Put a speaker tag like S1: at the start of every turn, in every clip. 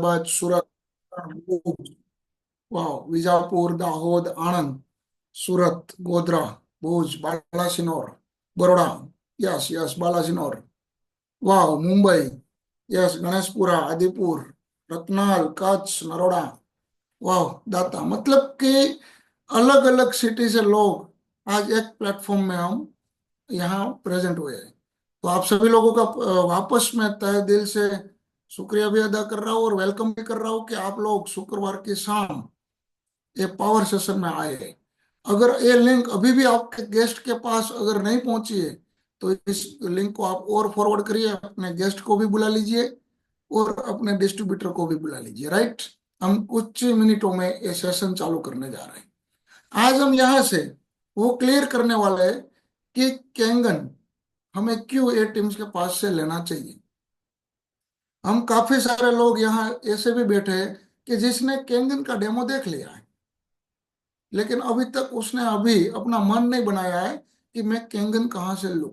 S1: अहमदाबाद, सूरत, भूज, वाह, बीजापुर, दाहोद, आणंद, सूरत, गोधरा, भूज, Balasinor, Baroda, yes yes Balasinor, वाह, Mumbai, yes, Ganeshpura, Adipur, रतनाल, Kutch, Naroda, वाह, दाता। मतलब कि अलग अलग सिटी से लोग आज एक प्लेटफॉर्म में हम यहाँ प्रेजेंट हुए हैं। तो आप सभी लोगों का वापस मैं तहे दिल से शुक्रिया भी अदा कर रहा हूँ और वेलकम भी कर रहा हूँ कि आप लोग शुक्रवार की शाम ये पावर सेशन में आए हैं। अगर ये लिंक अभी भी आपके गेस्ट के पास अगर नहीं पहुंची है तो इस लिंक को आप और फॉरवर्ड करिए, अपने गेस्ट को भी बुला लीजिए और अपने डिस्ट्रीब्यूटर को भी बुला लीजिए। राइट, हम कुछ मिनटों में ये सेशन चालू करने जा रहे हैं। आज हम यहाँ से वो क्लियर करने वाले हैं कि कैंगन हमें क्यों ए टीम्स के पास से लेना चाहिए। हम काफी सारे लोग यहाँ ऐसे भी बैठे हैं कि जिसने कैंगन का डेमो देख लिया है, लेकिन अभी तक उसने अभी अपना मन नहीं बनाया है कि मैं कैंगन कहाँ से लूं।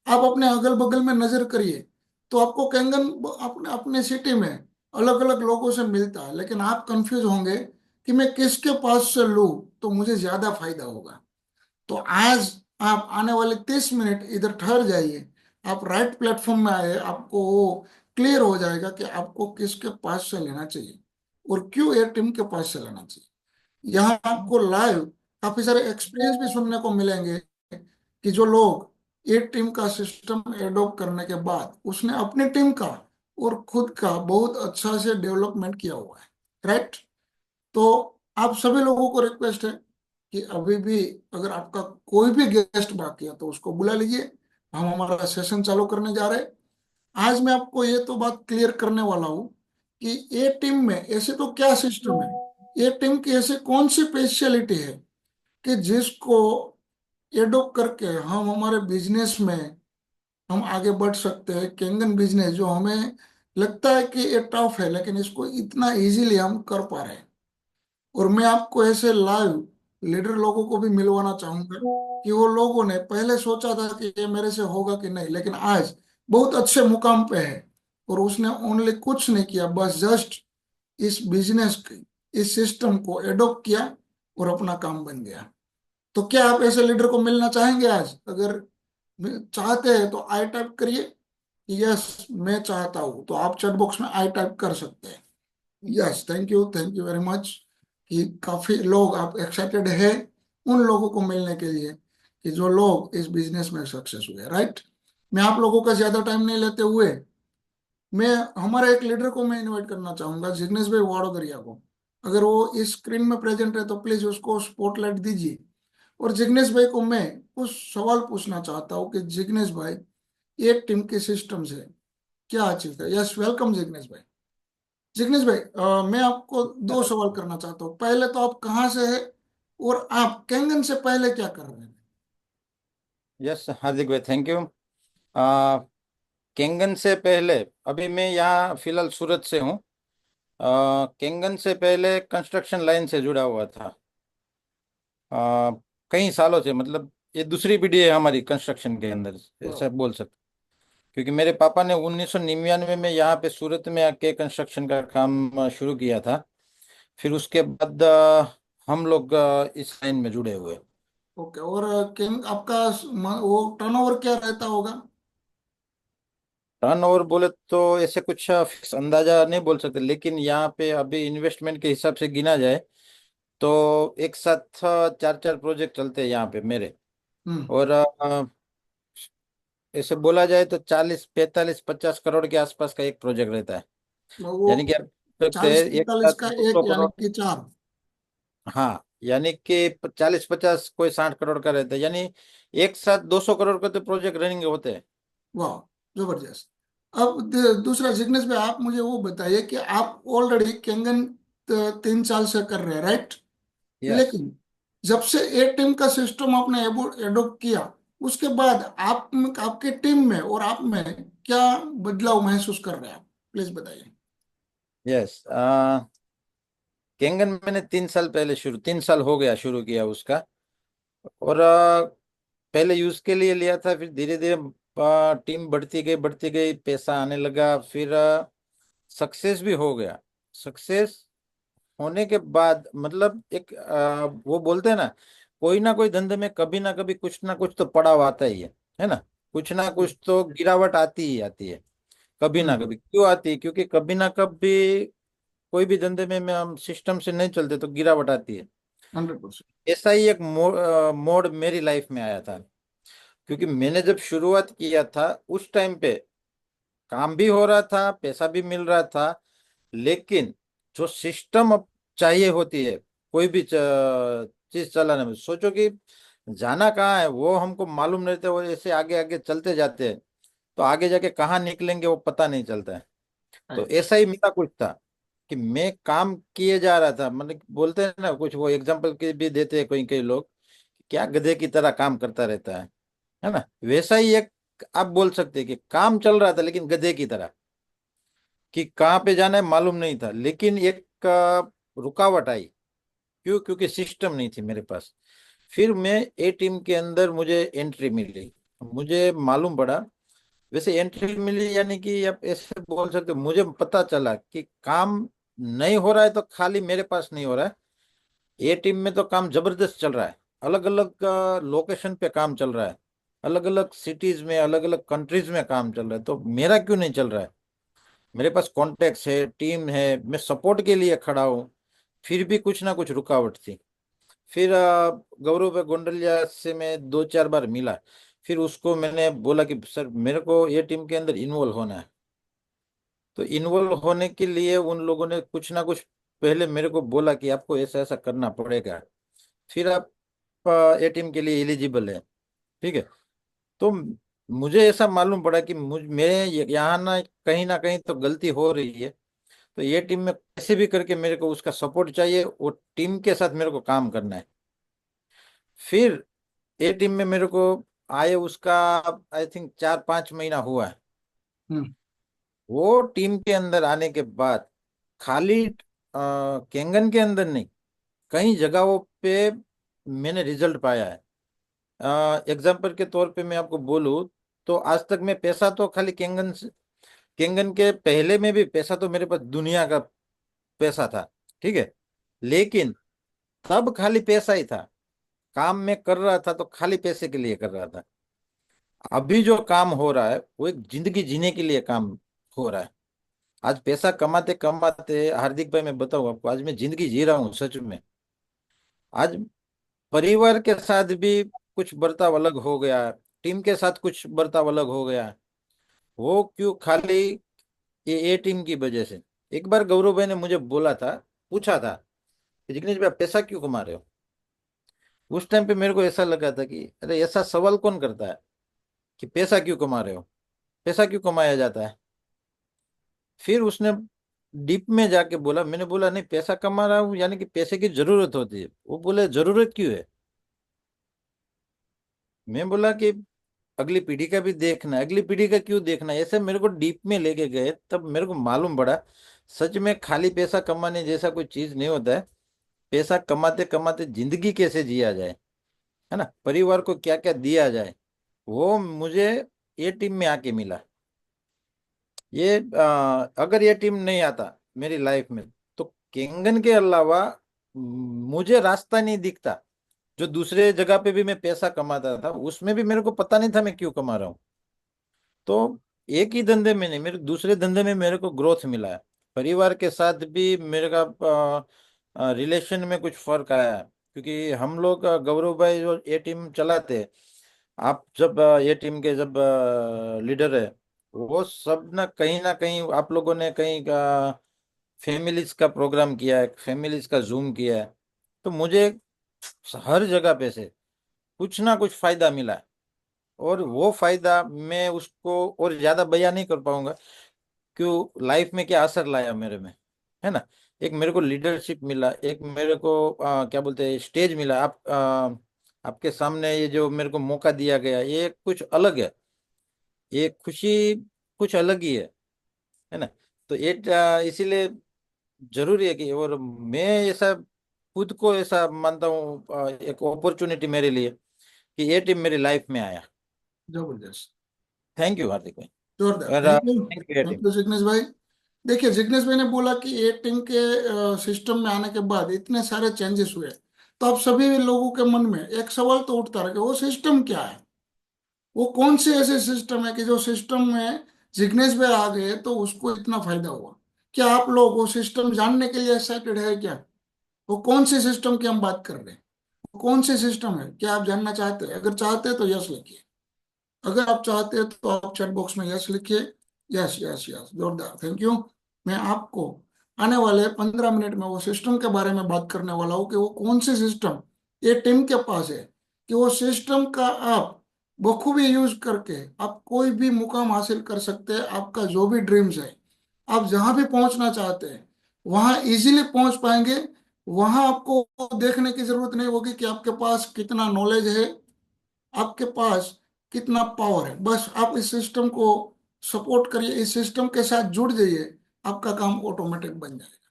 S1: आप अपने अगल बगल में नजर करिए तो आपको कैंगन अपने अपने सिटी में अलग अलग लोगों से मिलता है, लेकिन आप कंफ्यूज होंगे कि मैं किसके पास से लूं तो मुझे ज्यादा फायदा होगा। तो आज आप आने वाले 30 मिनट इधर ठहर जाइए, आप राइट प्लेटफॉर्म में आए, आपको वो क्लियर हो जाएगा कि आपको किसके पास से लेना चाहिए और क्यों एयर टीम के पास से लेना चाहिए। यहाँ आपको लाइव काफी सारे एक्सपीरियंस भी सुनने को मिलेंगे कि जो लोग एक टीम का सिस्टम एडॉप्ट करने के बाद उसने अपनी टीम का और खुद का बहुत अच्छा से डेवलपमेंट किया हुआ है। राइट, तो आप सभी लोगों को रिक्वेस्ट है कि अभी भी अगर आपका कोई भी गेस्ट बाकी है तो उसको बुला लीजिए, हम हमारा सेशन चालू करने जा रहे हैं। आज मैं आपको ये तो बात क्लियर करने वाला हूँ कि ये टीम में ऐसे तो क्या सिस्टम है, ये टीम की ऐसे कौन सी स्पेशलिटी है कि जिसको एडोप्ट करके हम हमारे बिजनेस में हम आगे बढ़ सकते हैं। कैंगन बिजनेस जो हमें लगता है कि ये टफ है, लेकिन इसको इतना इजीली हम कर पा रहे हैं। और मैं आपको ऐसे लाइव लीडर लोगों को भी मिलवाना चाहूंगा कि वो लोगों ने पहले सोचा था कि ये मेरे से होगा कि नहीं, लेकिन आज बहुत अच्छे मुकाम पे है और उसने ओनली कुछ नहीं किया, बस जस्ट इस बिजनेस की इस सिस्टम को एडॉप्ट किया और अपना काम बन गया। तो क्या आप ऐसे लीडर को मिलना चाहेंगे आज? अगर चाहते हैं तो आई टाइप करिए कि यस मैं चाहता हूँ, तो आप चैट बॉक्स में आई टाइप कर सकते हैं। Yes, thank you very much कि काफी लोग आप एक्साइटेड है उन लोगों को मिलने के लिए कि जो लोग इस बिजनेस में सक्सेस हुए। राइट, मैं आप लोगों का ज्यादा टाइम नहीं लेते हुए मैं हमारे एक लीडर को मैं इनवाइट करना चाहूंगा, जिग्नेश भाई वाडोदरिया को। अगर वो इस स्क्रीन में प्रेजेंट है तो प्लीज उसको स्पॉटलाइट दीजिए। और जिग्नेश भाई को मैं कुछ सवाल पूछना चाहता हूँ कि जिग्नेश भाई एक टीम के सिस्टम से क्या अचीव है। यस, वेलकम जिग्नेश भाई। जिग्नेश भाई, मैं आपको दो सवाल करना चाहता हूँ। पहले तो आप कहाँ से है और आप कैंगन से पहले क्या कर रहे हैं?
S2: यस हार्दिक भाई, थैंक यू। आ, केंगन से पहले, अभी मैं यहाँ फिलहाल सूरत से हूँ। केंगन से पहले कंस्ट्रक्शन लाइन से जुड़ा हुआ था। आ, कई सालों से, मतलब ये दूसरी पीढ़ी है हमारी कंस्ट्रक्शन के अंदर,
S1: वाह,
S2: ऐसा बोल सकते। क्योंकि मेरे पापा ने 1999 में यहाँ पे सूरत में आके कंस्ट्रक्शन का काम शुरू किया था। फिर उसके बाद हम लोग इस लाइन में जुड़े हुए।
S1: ओके। और कैंग आपका वो टर्नओवर क्या रहता होगा?
S2: टर्न ओवर बोले तो ऐसे कुछ फिक्स अंदाजा नहीं बोल सकते, लेकिन यहाँ पे अभी इन्वेस्टमेंट के हिसाब से गिना जाए तो एक साथ चार चार प्रोजेक्ट चलते हैं यहाँ पे मेरे।
S1: हम्म।
S2: और ऐसे बोला जाए तो 40 45 50 करोड़ के आसपास का एक प्रोजेक्ट रहता है।
S1: वो
S2: यानी कि आप देख सकते
S1: चालीस
S2: हैं एक
S1: पैंतालीस
S2: साथ
S1: का
S2: दो सौ
S1: एक यानी
S2: करोड़
S1: कि चार।
S2: हाँ, यानी कि 40 50 कोई 60 करोड़ का रहता है, यानी एक साथ 200 करोड़ का तो प्रोजेक्ट रनिंग होते हैं।
S1: वाह, जबरदस्त। अब दूसरा जिग्नेश भाई, आप मुझे वो बताइए कि आप ऑलरेडी कैंगन 3 साल से कर रहे हैं, राइट?
S2: यस।
S1: लेकिन जब से ए टीम का सिस्टम आपने एडोप्ट किया उसके बाद आप आपकी टीम में और आप में क्या बदलाव महसूस कर रहे हैं? प्लीज बताइए।
S2: यस, केंगन मैंने 3 साल पहले शुरू, 3 साल हो गया शुरू किया उसका। और पहले यूज के लिए लिया था, फिर धीरे धीरे टीम बढ़ती गई, बढ़ती गई, पैसा आने लगा, फिर सक्सेस भी हो गया। सक्सेस होने के बाद मतलब एक वो बोलते हैं ना कोई धंधे में कभी ना कुछ तो पड़ाव आता ही है ना। कुछ ना कुछ तो गिरावट आती ही आती है। कभी ना
S1: हम्म।
S2: कभी क्यों आती है? क्योंकि कभी ना कभी कोई भी धंधे में हम सिस्टम से नहीं चलते तो गिरावट आती है।
S1: 100%।
S2: ऐसा ही एक मोड़ मेरी लाइफ में आया था। क्योंकि मैंने जब शुरुआत किया था उस टाइम पे काम भी हो रहा था, पैसा भी मिल रहा था, लेकिन जो सिस्टम अब चाहिए होती है कोई भी चीज चलाने में, सोचो कि जाना कहाँ है वो हमको मालूम नहीं रहता, वो ऐसे आगे आगे चलते जाते हैं तो आगे जाके कहाँ निकलेंगे वो पता नहीं चलता है। तो
S1: राइट।
S2: ऐसा ही मेरा कुछ था कि मैं काम किए जा रहा था, मतलब बोलते हैं ना कुछ वो एग्जाम्पल के भी देते हैं कोई कई लोग, क्या गधे की तरह काम करता रहता है ना। वैसा ही एक आप बोल सकते हैं कि काम चल रहा था लेकिन गधे की तरह, कि कहाँ पे जाना है मालूम नहीं था, लेकिन एक रुकावट आई। क्यों? क्योंकि सिस्टम नहीं थी मेरे पास। फिर मैं ए टीम के अंदर मुझे एंट्री मिली, मुझे मालूम पड़ा, वैसे एंट्री मिली यानी कि आप ऐसे बोल सकते हो, मुझे पता चला कि काम नहीं हो रहा है तो खाली मेरे पास नहीं हो रहा है, ए टीम में तो काम जबरदस्त चल रहा है। अलग अलग लोकेशन पे काम चल रहा है, अलग अलग सिटीज में, अलग अलग कंट्रीज में काम चल रहा है, तो मेरा क्यों नहीं चल रहा है? मेरे पास कॉन्टेक्ट्स है, टीम है, मैं सपोर्ट के लिए खड़ा हूँ, फिर भी कुछ ना कुछ रुकावट थी। फिर गौरव गोंडलिया से मैं दो चार बार मिला। फिर उसको मैंने बोला कि सर मेरे को ये टीम के अंदर इन्वॉल्व होना है। तो इन्वॉल्व होने के लिए उन लोगों ने कुछ ना कुछ पहले मेरे को बोला कि आपको ऐसा ऐसा करना पड़ेगा, फिर आप ये टीम के लिए एलिजिबल है। ठीक है। तो मुझे ऐसा मालूम पड़ा कि मेरे यहाँ ना कहीं तो गलती हो रही है। तो ये टीम में कैसे भी करके मेरे को उसका सपोर्ट चाहिए, वो टीम के साथ मेरे को काम करना है। फिर ये टीम में मेरे को आए उसका आई थिंक 4-5 महीना हुआ है।
S1: हम्म।
S2: वो टीम के अंदर आने के बाद खाली केंगन के अंदर नहीं, कई जगहों पे मैंने रिजल्ट पाया है। एग्जाम्पल के तौर पे मैं आपको बोलूँ तो आज तक मैं पैसा तो खाली केंगन के पहले में भी पैसा तो मेरे पास दुनिया का पैसा था। ठीक है। लेकिन तब खाली पैसा ही था, काम मैं कर रहा था तो खाली पैसे के लिए कर रहा था। अभी जो काम हो रहा है वो एक जिंदगी जीने के लिए काम हो रहा है। आज पैसा कमाते कमाते हार्दिक भाई मैं बताऊं आपको, आज मैं जिंदगी जी रहा हूँ सच में। आज परिवार के साथ भी कुछ बर्ताव अलग हो गया, टीम के साथ कुछ बर्ताव अलग हो गया। वो क्यों? खाली ये ए टीम की वजह से। एक बार गौरव भाई ने मुझे बोला था, पूछा था कि जिग्नेश भाई आप पैसा क्यों कमा रहे हो? उस टाइम पे मेरे को ऐसा लगा था कि अरे ऐसा सवाल कौन करता है कि पैसा क्यों कमा रहे हो, पैसा क्यों कमाया जाता है? फिर उसने डीप में जाके बोला, मैंने बोला नहीं पैसा कमा रहा हूँ यानी कि पैसे की जरूरत होती है। वो बोले जरूरत क्यों है? मैं बोला कि अगली पीढ़ी का भी देखना है। अगली पीढ़ी का क्यों देखना है? ऐसे मेरे को डीप में लेके गए, तब मेरे को मालूम पड़ा सच में खाली पैसा कमाने जैसा कोई चीज नहीं होता है। पैसा कमाते कमाते जिंदगी कैसे जिया जाए, है ना, परिवार को क्या क्या दिया जाए, वो मुझे ये टीम में आके मिला। ये अगर ये टीम नहीं आता मेरी लाइफ में तो केंगन के अलावा मुझे रास्ता नहीं दिखता। जो दूसरे जगह पे भी मैं पैसा कमाता था उसमें भी मेरे को पता नहीं था मैं क्यों कमा रहा हूँ। तो एक ही धंधे में नहीं, मेरे दूसरे धंधे में मेरे को ग्रोथ मिला है। परिवार के साथ भी मेरे का रिलेशन में कुछ फर्क आया है। क्योंकि हम लोग गौरव भाई जो ये टीम चलाते हैं, आप जब ये टीम के जब लीडर है, वो सब ना कहीं आप लोगों ने कहीं का फैमिलीज का प्रोग्राम किया है, फैमिलीज का जूम किया है। तो मुझे हर जगह पे से कुछ ना कुछ फायदा मिला है। और वो फायदा मैं उसको और ज्यादा बयान नहीं कर पाऊंगा क्यों लाइफ में क्या असर लाया मेरे में, है ना। एक मेरे को लीडरशिप मिला, एक मेरे को क्या बोलते हैं स्टेज मिला। आपके सामने ये जो मेरे को मौका दिया गया ये कुछ अलग है, ये खुशी कुछ अलग ही है ना। तो ये इसीलिए जरूरी है कि, और मैं ऐसा खुद को ऐसा मानता हूँ एक अपॉर्चुनिटी मेरे लिए कि ये टीम मेरी लाइफ में आया।
S1: जबरदस्त।
S2: थैंक यू हार्दिक भाई।
S1: जोरदार,
S2: और
S1: थैंक यू।
S2: थैंक यू ये
S1: थैंक
S2: टीम।
S1: यू जिग्नेश भाई। देखिए, जिग्नेश भाई ने बोला कि ए टीम के सिस्टम में आने के बाद इतने सारे चेंजेस हुए, तो अब सभी लोगों के मन में एक सवाल तो उठता रहा कि वो सिस्टम क्या है। वो कौन से ऐसे सिस्टम है कि जो सिस्टम में जिग्नेश भाई आ गए तो उसको इतना फायदा हुआ। क्या आप लोग वो सिस्टम जानने के लिए एक्साइटेड है क्या? वो कौन से सिस्टम की हम बात कर रहे हैं? वो कौन से सिस्टम है, क्या आप जानना चाहते हैं? अगर चाहते हैं तो यस लिखिए। अगर आप चाहते हैं तो आप चैट बॉक्स में यस लिखिए। यस यस यस, जोरदार, थैंक यू। मैं आपको आने वाले 15 मिनट में वो सिस्टम के बारे में बात करने वाला हूँ कि वो कौन से सिस्टम ये टीम के पास है, कि वो सिस्टम का आप बखूबी यूज करके आप कोई भी मुकाम हासिल कर सकते हैं। आपका जो भी ड्रीम्स है, आप जहां भी पहुंचना चाहते हैं वहां इजीली पहुंच पाएंगे। वहां आपको देखने की जरूरत नहीं होगी कि आपके पास कितना नॉलेज है, आपके पास कितना पावर है। बस आप इस सिस्टम को सपोर्ट करिए, इस सिस्टम के साथ जुड़ जाइए, आपका काम ऑटोमेटिक बन जाएगा।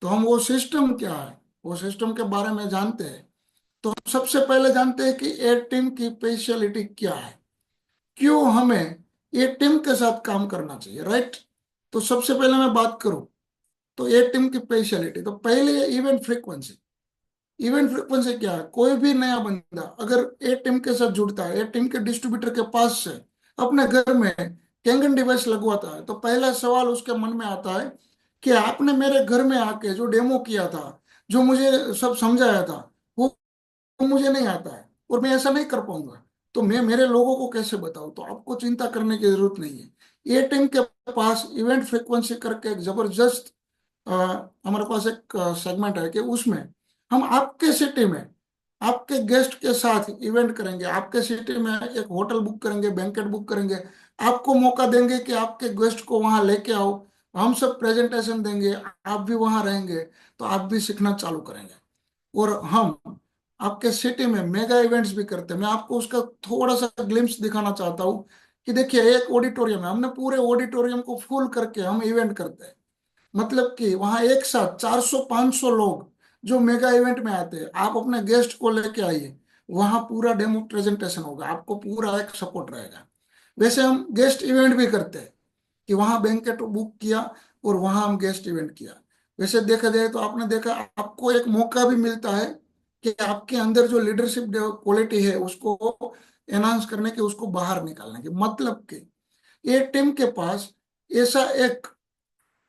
S1: तो हम वो सिस्टम क्या है, वो सिस्टम के बारे में जानते हैं। तो हम सबसे पहले जानते हैं कि ए टीम की स्पेशलिटी क्या है, क्यों हमें ए टीम के साथ काम करना चाहिए, राइट? तो सबसे पहले मैं बात करूं तो ए टीम की स्पेशलिटी, तो पहले इवेंट फ्रीक्वेंसी। इवेंट फ्रीक्वेंसी क्या है? कोई भी नया बंदा अगर ए टीम के साथ जुड़ता है, ए टीम के डिस्ट्रीब्यूटर के पास से अपने घर में कैंगन डिवाइस लगवाता है, तो पहला सवाल उसके मन में आता है कि आपने मेरे घर में आके जो डेमो किया था, जो मुझे सब समझाया था, वो मुझे नहीं आता है और मैं ऐसा नहीं कर पाऊंगा। तो मैं मेरे लोगों को कैसे बताऊं? तो आपको चिंता करने की जरूरत नहीं है। ए टीम के पास इवेंट फ्रीक्वेंसी करके एक जबरदस्त अ, हमारे पास एक सेगमेंट है कि उसमें हम आपके सिटी में आपके गेस्ट के साथ इवेंट करेंगे। आपके सिटी में एक होटल बुक करेंगे, बैंकेट बुक करेंगे, आपको मौका देंगे कि आपके गेस्ट को वहां लेके आओ, हम सब प्रेजेंटेशन देंगे, आप भी वहां रहेंगे, तो आप भी सीखना चालू करेंगे। और हम आपके सिटी में मेगा इवेंट्स भी करते हैं। मैं आपको उसका थोड़ा सा ग्लिम्स दिखाना चाहता हूँ कि देखिए, एक ऑडिटोरियम है, हमने पूरे ऑडिटोरियम को फुल करके हम इवेंट करते हैं। मतलब कि वहां एक साथ 400-500 लोग जो मेगा इवेंट में आते हैं, आप अपने गेस्ट को लेके आइए, वहां पूरा डेमो प्रेजेंटेशन होगा, आपको पूरा एक सपोर्ट रहेगा। वैसे हम गेस्ट इवेंट भी करते हैं कि वहां बैंकेट बुक किया और वहां हम गेस्ट इवेंट किया। वैसे देखा जाए तो आपने देखा, आपको एक मौका भी मिलता है कि आपके अंदर जो लीडरशिप क्वालिटी है उसको एनहांस करने की, उसको बाहर निकालने की। मतलब कि ये टीम के पास ऐसा एक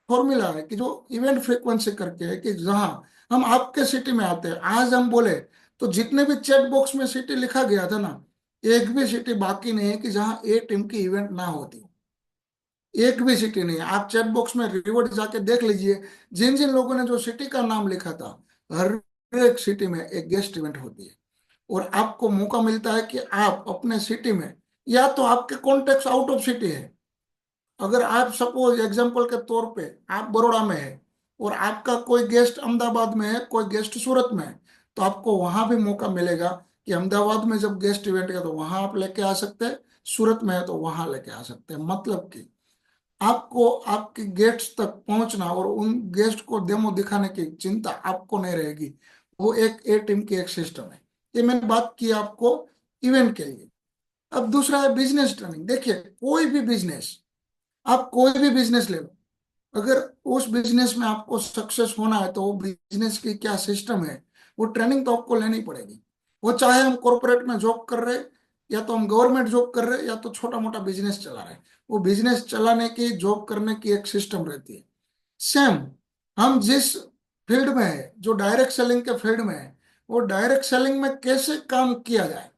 S1: फॉर्मूला है कि जो इवेंट फ्रीक्वेंसी करके है कि जहां हम आपके सिटी में आते हैं, आज हम बोले तो जितने भी चैट बॉक्स में सिटी लिखा गया था ना, एक भी सिटी बाकी नहीं है कि जहां ए टीम की इवेंट ना होती हो। एक भी सिटी नहीं है। आप चैट बॉक्स में रिवर्ट जाके देख लीजिए, जिन जिन लोगों ने जो सिटी का नाम लिखा था, हर एक सिटी में एक गेस्ट इवेंट होती है। और आपको मौका मिलता है कि आप अपने सिटी में, या तो आपके कॉन्टेक्ट आउट ऑफ सिटी है, अगर आप सपोज एग्जांपल के तौर पे आप बड़ौदा में है और आपका कोई गेस्ट अहमदाबाद में है, कोई गेस्ट सूरत में है, तो आपको वहां भी मौका मिलेगा कि अहमदाबाद में जब गेस्ट इवेंट है तो वहां आप लेके आ सकते हैं, सूरत में है तो वहां लेके आ सकते हैं। मतलब कि आपको आपके गेस्ट तक पहुंचना और उन गेस्ट को डेमो दिखाने की चिंता आपको नहीं रहेगी। वो एक ए टीम की एक सिस्टम है। ये मैंने बात की आपको इवेंट के लिए। अब दूसरा है बिजनेस ट्रेनिंग। देखिए, कोई भी बिजनेस, आप कोई भी बिजनेस ले लो, अगर उस बिजनेस में आपको सक्सेस होना है तो वो बिजनेस की क्या सिस्टम है, वो ट्रेनिंग तो आपको लेनी पड़ेगी। वो चाहे हम कॉर्पोरेट में जॉब कर रहे, या तो हम गवर्नमेंट जॉब कर रहे, या तो छोटा मोटा बिजनेस चला रहे, वो बिजनेस चलाने की, जॉब करने की एक सिस्टम रहती है। सेम, हम जिस फील्ड में है, जो डायरेक्ट सेलिंग के फील्ड में है, वो डायरेक्ट सेलिंग में कैसे काम किया जाए,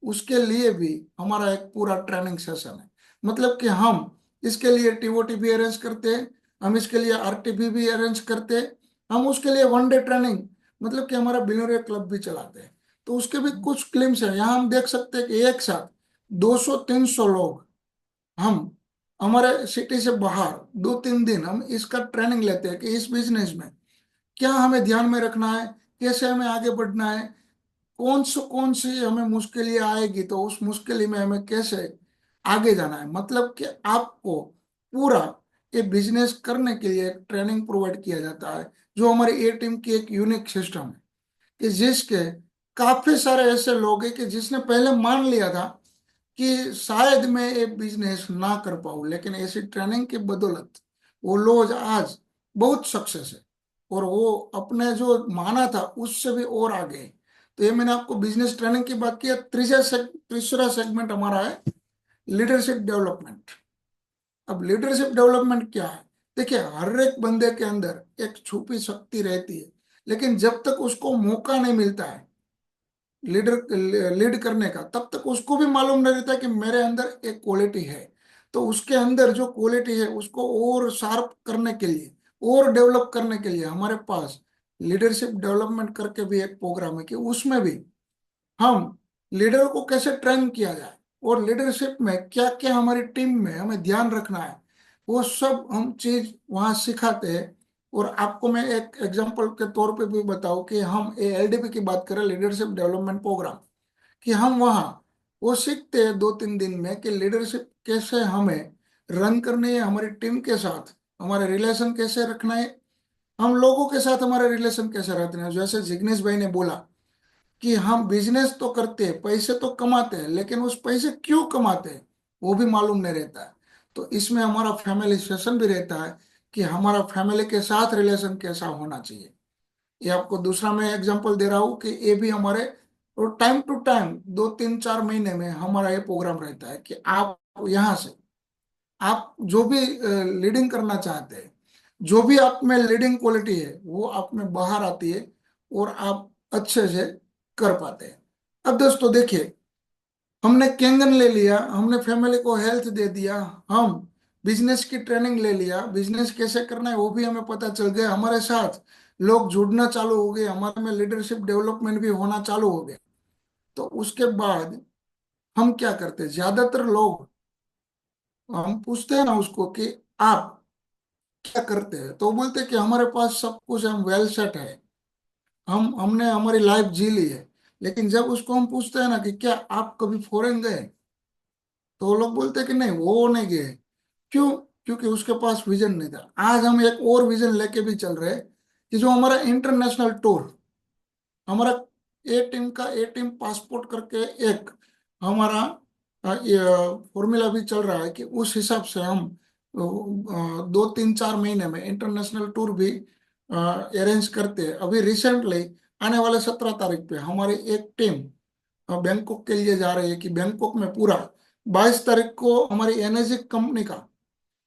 S1: उसके लिए भी हमारा एक पूरा ट्रेनिंग सेशन है। मतलब कि हम इसके लिए टीओटी भी अरेंज करते हैं, हम इसके लिए आरटीपी भी अरेंज करते हैं, हम उसके लिए वन डे ट्रेनिंग, मतलब कि हमारा बिलियनियर क्लब भी चलाते हैं। तो उसके भी कुछ क्लिम्स हैं, यहाँ हम देख सकते हैं कि एक साथ 200-300 लोग, हम हमारे सिटी से बाहर 2-3 दिन हम इसका ट्रेनिंग लेते हैं कि इस बिजनेस में क्या हमें ध्यान में रखना है, कैसे हमें आगे बढ़ना है, कौन सी हमें मुश्किलें आएगी तो उस मुश्किल में हमें कैसे आगे जाना है। मतलब कि आपको पूरा ये बिजनेस करने के लिए एक ट्रेनिंग प्रोवाइड किया जाता है, जो हमारी ए टीम की एक यूनिक सिस्टम है कि जिसके काफी सारे ऐसे लोग हैं कि जिसने पहले मान लिया था कि शायद मैं ये बिजनेस ना कर पाऊँ, लेकिन ऐसी ट्रेनिंग की बदौलत वो लोग आज बहुत सक्सेस है, और वो अपने जो माना था उससे भी और आगे। तो ये मैंने आपको बिजनेस ट्रेनिंग की बात किया। तीसरा सेगमेंट हमारा है लीडरशिप डेवलपमेंट। अब लीडरशिप डेवलपमेंट क्या है? देखिए, हर एक बंदे के अंदर एक छुपी शक्ति रहती है, लेकिन जब तक उसको मौका नहीं मिलता है लीडर लीड करने का, तब तक उसको भी मालूम नहीं रहता कि मेरे अंदर एक क्वालिटी है। तो उसके अंदर जो क्वालिटी है उसको और शार्प करने के लिए, और डेवलप करने के लिए हमारे पास लीडरशिप डेवलपमेंट करके भी एक प्रोग्राम है कि उसमें भी हम लीडर को कैसे ट्रेन किया जाए, और लीडरशिप में क्या क्या हमारी टीम में हमें ध्यान रखना है, वो सब हम चीज वहाँ सिखाते हैं। और आपको मैं एक एग्जांपल के तौर पे भी बताऊं कि हम एलडीपी की बात करें, लीडरशिप डेवलपमेंट प्रोग्राम, कि हम वहाँ वो सीखते हैं 2-3 दिन में कि लीडरशिप कैसे हमें रन करनी है हमारी टीम के साथ, हमारे रिलेशन कैसे रखना है, हम लोगों के साथ हमारे रिलेशन कैसे रखना है। जैसे जिग्नेश भाई ने बोला कि हम बिजनेस तो करते हैं, पैसे तो कमाते हैं, लेकिन उस पैसे क्यों कमाते हैं वो भी मालूम नहीं रहता है। तो इसमें हमारा फैमिली सेशन भी रहता है कि हमारा फैमिली के साथ रिलेशन कैसा होना चाहिए। ये आपको दूसरा मैं एग्जांपल दे रहा हूँ कि ये भी हमारे टाइम टू टाइम 2-3-4 महीने में हमारा ये प्रोग्राम रहता है कि आप यहाँ से आप जो भी लीडिंग करना चाहते हैं, जो भी आप में लीडिंग क्वालिटी है वो आप में बाहर आती है, और आप अच्छे से कर पाते हैं। अब दोस्तों देखिए, हमने कैंगन ले लिया, हमने फैमिली को हेल्थ दे दिया, हम बिजनेस की ट्रेनिंग ले लिया, बिजनेस कैसे करना है वो भी हमें पता चल गया, हमारे साथ लोग जुड़ना चालू हो गए, हमारे में लीडरशिप डेवलपमेंट भी होना चालू हो गया। तो उसके बाद हम क्या करते हैं, ज्यादातर लोग, हम पूछते हैं ना उसको कि आप क्या करते हैं, तो वो बोलते हैं कि हमारे पास सब कुछ, हम वेल सेट है, हमने हमारी लाइफ जी ली है। लेकिन जब उसको हम पूछते हैं ना कि क्या आप कभी फॉरेन गए, तो वो लोग बोलते हैं कि नहीं, वो नहीं गए। क्यों? क्योंकि उसके पास विजन नहीं था। आज हम एक और विजन लेके भी चल रहे हैं कि जो हमारा इंटरनेशनल टूर, हमारा ए टीम पासपोर्ट करके एक हमारा ये फॉर्मूला भी चल रहा है कि उस हिसाब से हम 2-3-4 महीने में इंटरनेशनल टूर भी अरेंज करते हैं। अभी रिसेंटली आने वाले 17 तारीख पे हमारी एक टीम बैंकॉक के लिए जा रही है, कि बैंकॉक में पूरा 22 तारीख को हमारी एनर्जी कंपनी का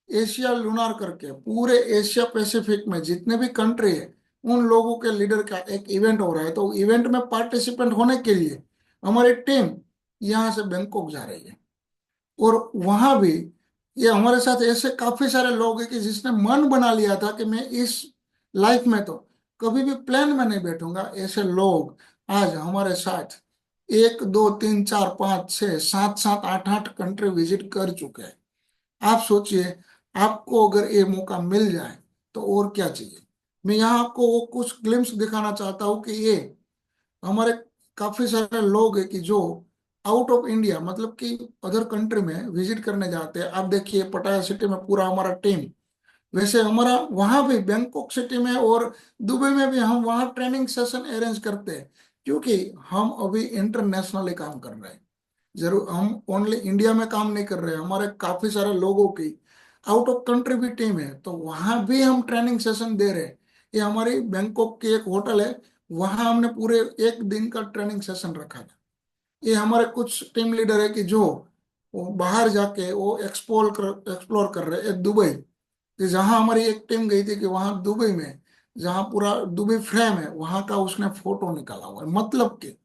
S1: एशिया लूनार करके पूरे एशिया पैसिफिक में जितने भी कंट्री है उन लोगों के लीडर का एक इवेंट हो रहा है। तो इवेंट में पार्टिसिपेंट होने के लिए हमारी टीम यहाँ से बैंकॉक जा रही है। और वहां भी ये हमारे साथ ऐसे काफी सारे लोग हैं कि जिसने मन बना लिया था कि मैं इस लाइफ में तो कभी भी प्लेन में नहीं बैठूंगा, ऐसे लोग आज हमारे साथ 1, 2, 3, 4, 5, 6, 7, 7, 8, 8 कंट्री विजिट कर चुके हैं। आप सोचिए, आपको अगर ये मौका मिल जाए तो और क्या चाहिए। मैं यहाँ आपको वो कुछ ग्लिम्स दिखाना चाहता हूँ कि ये हमारे काफी सारे लोग हैं कि जो आउट ऑफ इंडिया, मतलब कि अदर कंट्री में विजिट करने जाते हैं। आप देखिए, पटाया सिटी में पूरा हमारा टीम, वैसे हमारा वहां भी बैंकॉक सिटी में और दुबई में भी हम वहाँ ट्रेनिंग सेशन अरेंज करते हैं, क्योंकि हम अभी इंटरनेशनली काम कर रहे हैं। जरूर हम ओनली इंडिया में काम नहीं कर रहे हैं, हमारे काफी सारे लोगों की आउट ऑफ कंट्री भी टीम है, तो वहां भी हम ट्रेनिंग सेशन दे रहे हैं। ये हमारी बैंकॉक की एक होटल है, वहां हमने पूरे एक दिन का ट्रेनिंग सेशन रखा था। ये हमारे कुछ टीम लीडर है कि जो वो बाहर जाके वो एक्सप्लोर कर रहे हैं दुबई, कि जहाँ हमारी एक टीम गई थी कि वहाँ दुबई में, जहाँ पूरा दुबई फ्रेम है वहां का उसने फोटो निकाला हुआ है। मतलब कि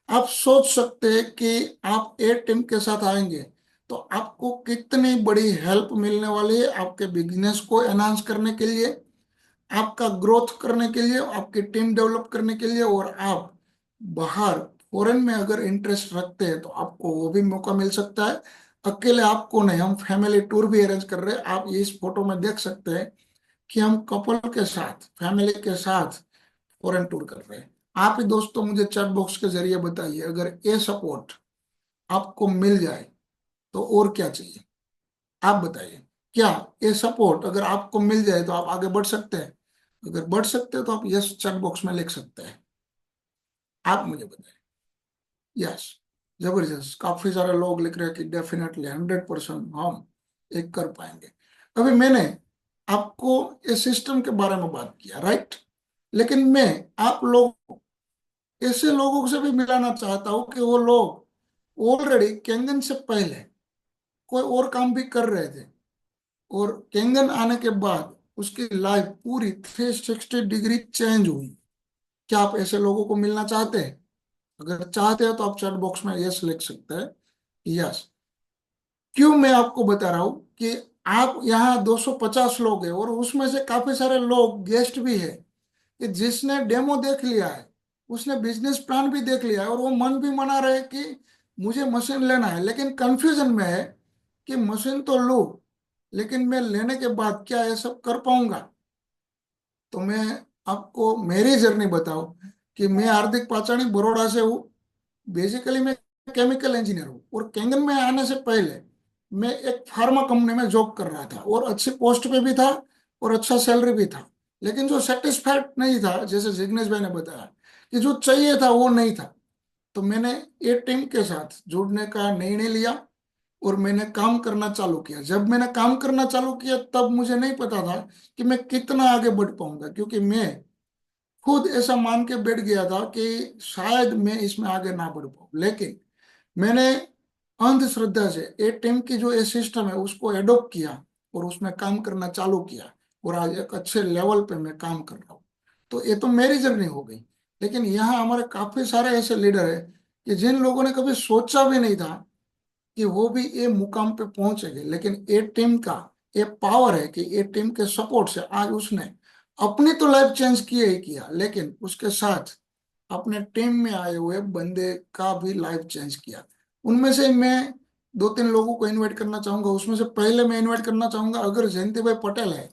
S1: आप सोच सकते हैं कि आप ए टीम के साथ आएंगे तो आपको कितनी बड़ी हेल्प मिलने वाली है आपके बिजनेस को एनहांस करने के लिए, आपका ग्रोथ करने के लिए, आपकी टीम डेवलप करने के लिए। और आप बाहर फॉरेन में अगर इंटरेस्ट रखते हैं तो आपको वो भी मौका मिल सकता है। अकेले आपको नहीं, हम फैमिली टूर भी अरेंज कर रहे हैं। आप इस फोटो में देख सकते हैं कि हम कपल के साथ, फैमिली के साथ फॉरेन टूर कर रहे हैं। आप ही दोस्तों मुझे चैट बॉक्स के जरिए बताइए, अगर ये सपोर्ट आपको मिल जाए तो और क्या चाहिए। आप बताइए, क्या ये सपोर्ट अगर आपको मिल जाए तो आप आगे बढ़ सकते हैं? अगर बढ़ सकते हैं तो आप यस चैट बॉक्स में लिख सकते हैं। आप मुझे बताइए। यस, जबरदस्त, काफी सारे लोग लिख रहे हैं कि डेफिनेटली 100% हम एक कर पाएंगे। अभी मैंने आपको इस सिस्टम के बारे में बात किया, राइट। लेकिन मैं आप लोग ऐसे लोगों से भी मिलाना चाहता हूँ कि वो लोग ऑलरेडी केंगन से पहले कोई और काम भी कर रहे थे, और केंगन आने के बाद उसकी लाइफ पूरी 360 डिग्री चेंज हुई। क्या आप ऐसे लोगों को मिलना चाहते हैं? अगर चाहते हो तो आप चैट बॉक्स में यस लिख सकते हैं, यस। क्यों मैं आपको बता रहा हूँ कि आप यहाँ 250 लोग हैं, और उसमें से काफी सारे लोग गेस्ट भी है, कि जिसने डेमो देख लिया है, उसने बिजनेस प्लान भी देख लिया है, और वो मन भी मना रहे कि मुझे मशीन लेना है, लेकिन कंफ्यूजन में है कि मशीन तो लो, लेकिन मैं लेने के बाद क्या ये सब कर पाऊंगा। तो मैं आपको मेरी जर्नी बताऊं कि मैं हार्दिक पाचानी बड़ौदा से हूँ। बेसिकली मैं केमिकल इंजीनियर हूँ, और कैंगन में आने से पहले मैं एक फार्मा कंपनी में जॉब कर रहा था, और अच्छी पोस्ट पे भी था, और अच्छा सैलरी भी था। लेकिन जो सेटिस्फाइड नहीं था, जैसे जिग्नेश भाई ने बताया कि जो चाहिए था वो नहीं था। तो मैंने ए टीम के साथ जुड़ने का निर्णय लिया, और मैंने काम करना चालू किया। जब मैंने काम करना चालू किया तब मुझे नहीं पता था कि मैं कितना आगे बढ़ पाऊंगा, क्योंकि मैं खुद ऐसा मान के बैठ गया था कि शायद मैं इसमें आगे ना बढ़ पाऊँ। लेकिन मैंने अंधश्रद्धा से ए टीम की जो ये सिस्टम है उसको एडॉप्ट किया, और उसमें काम करना चालू किया, और आज एक अच्छे लेवल पे मैं काम कर रहा हूँ। तो ये तो मेरी जर्नी हो गई। लेकिन यहाँ हमारे काफी सारे ऐसे लीडर है कि जिन लोगों ने कभी सोचा भी नहीं था कि वो भी ये मुकाम पे पहुंचेंगे, लेकिन ए टीम का ये पावर है कि ए टीम के सपोर्ट से आज उसने अपनी तो लाइफ चेंज किया ही किया, लेकिन उसके साथ अपने टीम में आए हुए बंदे का भी लाइफ चेंज किया। उनमें से मैं दो तीन लोगों को इनवाइट करना चाहूंगा। उसमें से पहले मैं इनवाइट करना चाहूंगा, अगर जयंती भाई पटेल है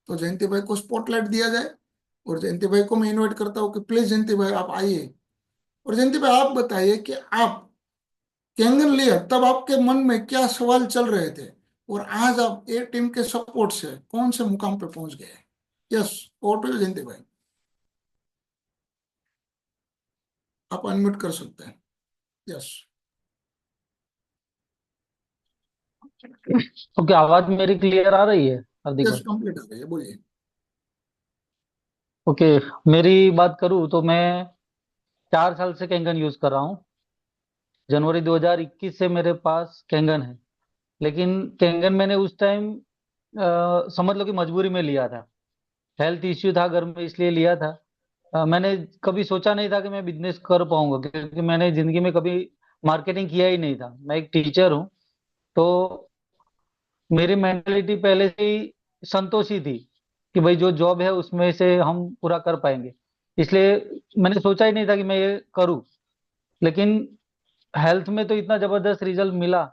S1: तो जयंती भाई को स्पॉटलाइट दिया जाए। और जयंती भाई को मैं इनवाइट करता हूँ कि प्लीज जयंती भाई आप आइए। और जयंती भाई आप बताइए कि आप कैंगन लिया तब आपके मन में क्या सवाल चल रहे थे, और आज आप ए टीम के सपोर्ट से कौन से मुकाम पे पहुंच गए? यस, ओवर टू यू जयंती भाई। आप अनम्यूट कर सकते हैं। यस।
S3: तो क्या आवाज मेरी क्लियर आ रही है हार्दिक
S1: यस,
S3: भाई?
S1: कंप्लीट आ गई है, बोलिए।
S3: ओके, मेरी बात करूँ तो मैं 4 साल से कैंगन यूज कर रहा हूँ। जनवरी 2021 से मेरे पास कैंगन है। लेकिन कैंगन मैंने उस टाइम समझ लो कि मजबूरी में लिया था। हेल्थ इश्यू था घर में, इसलिए लिया था। मैंने कभी सोचा नहीं था कि मैं बिजनेस कर पाऊंगा, क्योंकि मैंने जिंदगी में कभी मार्केटिंग किया ही नहीं था। मैं एक टीचर हूँ, तो मेरी मेंटेलिटी पहले से ही संतोषी थी कि भाई जो जॉब है उसमें से हम पूरा कर पाएंगे। इसलिए मैंने सोचा ही नहीं था कि मैं ये करूँ। लेकिन हेल्थ में तो इतना जबरदस्त रिजल्ट मिला।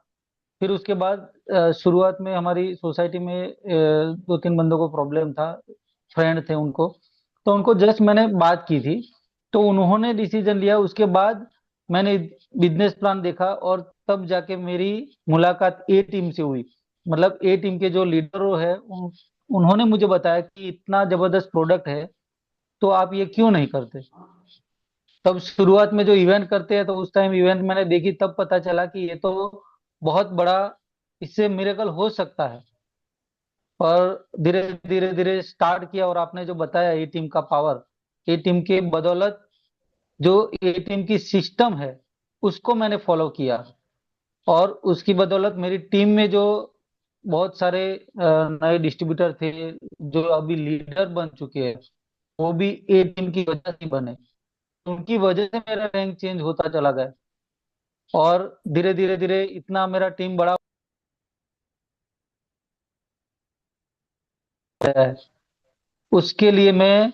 S3: फिर उसके बाद शुरुआत में हमारी सोसाइटी में 2-3 बंदों को प्रॉब्लम था, फ्रेंड थे उनको। तो उनको जस्ट मैंने बात की थी, तो उन्होंने डिसीजन लिया। उसके बाद मैंने बिजनेस प्लान देखा, और तब जाके मेरी मुलाकात ए टीम से हुई। मतलब ए टीम के जो लीडर है उन्होंने मुझे बताया कि इतना जबरदस्त प्रोडक्ट है, तो आप ये क्यों नहीं करते। तब शुरुआत में जो इवेंट करते हैं, तो उस टाइम इवेंट मैंने देखी, तब पता चला कि ये तो बहुत बड़ा, इससे मिरेकल हो सकता है। और धीरे धीरे धीरे स्टार्ट किया। और आपने जो बताया ए टीम का पावर, ए टीम के बदौलत जो ए टीम की सिस्टम है उसको मैंने फॉलो किया। और उसकी बदौलत मेरी टीम में जो बहुत सारे नए डिस्ट्रीब्यूटर थे, जो अभी लीडर बन चुके हैं, वो भी ए टीम की वजह से बने। उनकी वजह से मेरा रैंक चेंज होता चला गया। और धीरे धीरे धीरे इतना मेरा टीम बड़ा है। उसके लिए मैं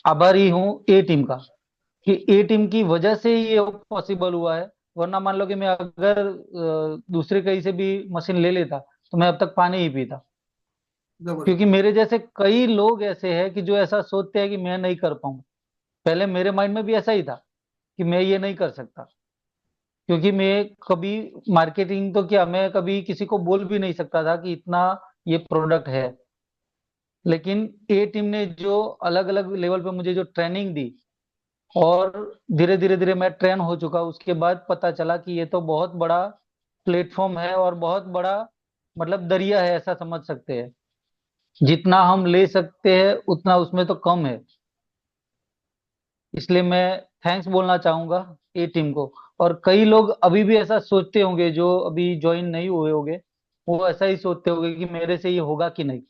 S3: आभारी हूँ ए टीम का, कि ए टीम की वजह से ही ये पॉसिबल हुआ है। वरना मान लो कि मैं अगर दूसरे कहीं से भी मशीन ले लेता, तो मैं अब तक पानी ही पीता। क्योंकि
S1: जबरदस्त।
S3: मेरे जैसे कई लोग ऐसे हैं कि जो ऐसा सोचते हैं कि मैं नहीं कर पाऊंगा। पहले मेरे माइंड में भी ऐसा ही था कि मैं ये नहीं कर सकता, क्योंकि मैं कभी मार्केटिंग तो क्या, मैं कभी किसी को बोल भी नहीं सकता था कि इतना ये प्रोडक्ट है। लेकिन ए टीम ने जो अलग अलग लेवल पे मुझे जो ट्रेनिंग दी, और धीरे धीरे धीरे मैं ट्रेन हो चुका, उसके बाद पता चला कि ये तो बहुत बड़ा प्लेटफॉर्म है, और बहुत बड़ा मतलब दरिया है, ऐसा समझ सकते हैं। जितना हम ले सकते हैं उतना उसमें तो कम है। इसलिए मैं थैंक्स बोलना चाहूंगा ए टीम को। और कई लोग अभी भी ऐसा सोचते होंगे जो अभी ज्वाइन नहीं हुए होंगे, वो ऐसा ही सोचते होंगे कि मेरे से ये होगा कि नहीं।